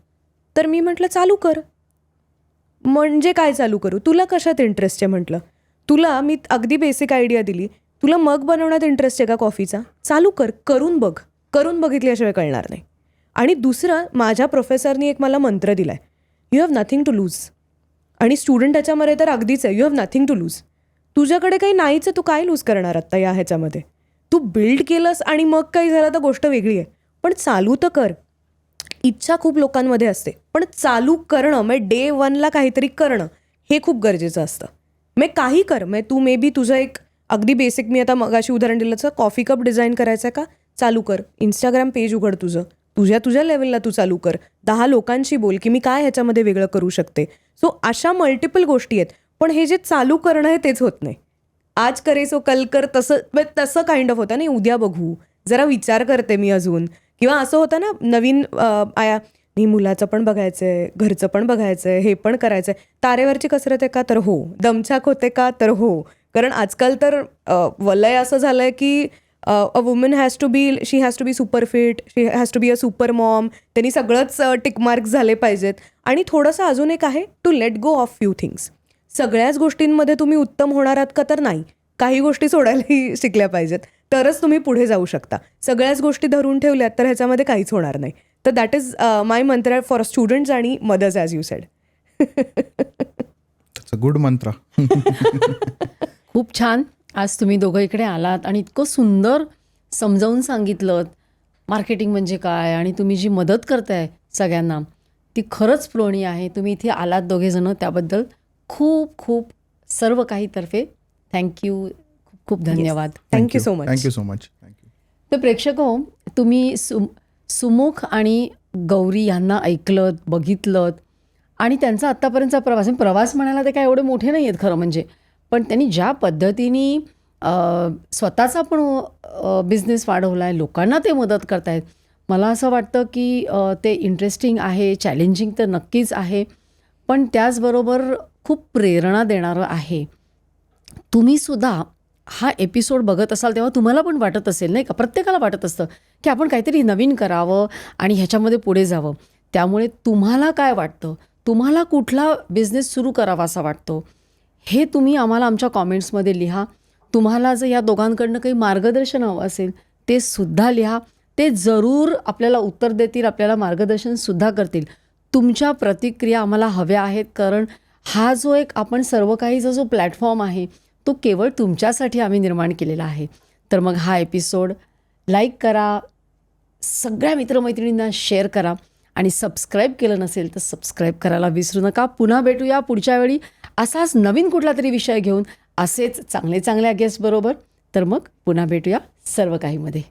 तर मी म्हटलं चालू कर. म्हणजे काय चालू करू, तुला कशात इंटरेस्ट आहे म्हटलं. तुला मी अगदी बेसिक आयडिया दिली, तुला मग बनवण्यात इंटरेस्ट आहे का कॉफीचा, चालू कर, करून बघ. करून बघितल्याशिवाय कळणार नाही. आणि दुसरं, माझ्या प्रोफेसरनी एक मला मंत्र दिला आहे, you have nothing to lose. आणि स्टुडंट ह्याच्यामध्ये तर अगदीच आहे, you have nothing to lose. तुझ्याकडे काही नाहीच, तू काय लूज करणार आत्ता या ह्याच्यामध्ये. तू बिल्ड केलंस आणि मग काही झालं तर गोष्ट वेगळी आहे, पण चालू तर कर. इच्छा खूप लोकांमध्ये असते, पण चालू करणं, म्हणजे डे 1ला काहीतरी करणं हे खूप गरजेचं असतं. मग काही कर, म्हणजे तू मे बी तुझं एक अगदी बेसिक, मी आता मगाशी उदाहरण दिलं तर कॉफी कप डिझाईन करायचं आहे का, चालू कर. इंस्टाग्राम पेज उघड तुझं, तुझ्या लेवलला तू चालू कर. 10 लोकांशी बोल की मी काय ह्याच्यामध्ये वेगळं करू शकते. सो अशा मल्टिपल गोष्टी आहेत, पण हे जे चालू करणं आहे तेच होत नाही. आज करे सो कल कर, तसं काइंड ऑफ होतं नाही, उद्या बघू, जरा विचार करते मी अजून. किंवा असं होतं ना, नवीन आया नाही, मुलाचं पण बघायचंय, घरचं पण बघायचंय, हे पण करायचंय. तारेवरची कसरत आहे का? तर हो. दमछाक होते का? तर हो. कारण आजकाल तर वलय असं झालंय की a woman she has to be super fit, she has to be a super mom. त्यांनी सगळंच टिकमार्क्स झाले पाहिजेत. आणि थोडंसं अजून एक आहे, to let go of few things. सगळ्याच गोष्टींमध्ये तुम्ही उत्तम होणार आहात का? तर नाही. काही गोष्टी सोडायलाही शिकल्या पाहिजेत, तरच तुम्ही पुढे जाऊ शकता. सगळ्याच गोष्टी धरून ठेवल्यात तर ह्याच्यामध्ये काहीच होणार नाही. तर दॅट इज माय मंत्र फॉर स्टुडंट्स आणि mothers, as you said. Good मंत्र. खूप छान. आज तुम्ही दोघं इकडे आलात आणि इतकं सुंदर समजावून सांगितलं मार्केटिंग म्हणजे काय, आणि तुम्ही जी मदत करताय सगळ्यांना ती खरंच प्रोणी आहे. तुम्ही इथे आलात दोघेजणं, त्याबद्दल खूप खूप सर्व काहीतर्फे थँक्यू, खूप खूप धन्यवाद. Thank you so much. Thank you so much. Thank you. तर प्रेक्षक हो, तुम्ही सुमुख आणि गौरी यांना ऐकलत, बघितलं आणि त्यांचा आत्तापर्यंतचा प्रवास म्हणायला ते काय एवढे मोठे नाही आहेत खरं म्हणजे, पण त्यांनी ज्या पद्धतीने स्वतःचा पण बिझनेस वाढवला आहे, लोकांना ते मदत करतायत, मला असं वाटतं की ते इंटरेस्टिंग आहे, चॅलेंजिंग तर नक्कीच आहे, पण त्याचबरोबर खूप प्रेरणा देणारं आहे. तुम्हीसुद्धा हा एपिसोड बघत असाल तेव्हा तुम्हाला पण वाटत असेल नाही का, प्रत्येकाला वाटत असतं की आपण काहीतरी नवीन करावं आणि ह्याच्यामध्ये पुढे जावं. त्यामुळे तुम्हाला काय वाटतं, तुम्हाला कुठला बिझनेस सुरू करावा असा वाटतो, हे तुम्ही आम्हाला आमच्या कॉमेंट्समध्ये लिहा. तुम्हाला जर या दोघांकडनं काही मार्गदर्शन हवं असेल ते सुद्धा लिहा. ते जरूर आपल्याला उत्तर देतील, आपल्याला मार्गदर्शनसुद्धा करतील. तुमच्या प्रतिक्रिया आम्हाला हव्या आहेत, कारण हा जो एक आपण सर्व काहीचा जो प्लॅटफॉर्म आहे तो केवळ तुमच्यासाठी आम्ही निर्माण केलेला आहे. तर मग हा एपिसोड लाईक करा, सगळ्या मित्रमैत्रिणींना शेअर करा आणि सबस्क्राईब केलं नसेल तर सबस्क्राईब करायला विसरू नका. पुन्हा भेटूया पुढच्या वेळी असाच नवीन कुठला तरी विषय घेऊन, असेच चांगले चांगल्या गेस्ट बरोबर. तर मग पुन्हा भेटूया सर्व काहीमध्ये.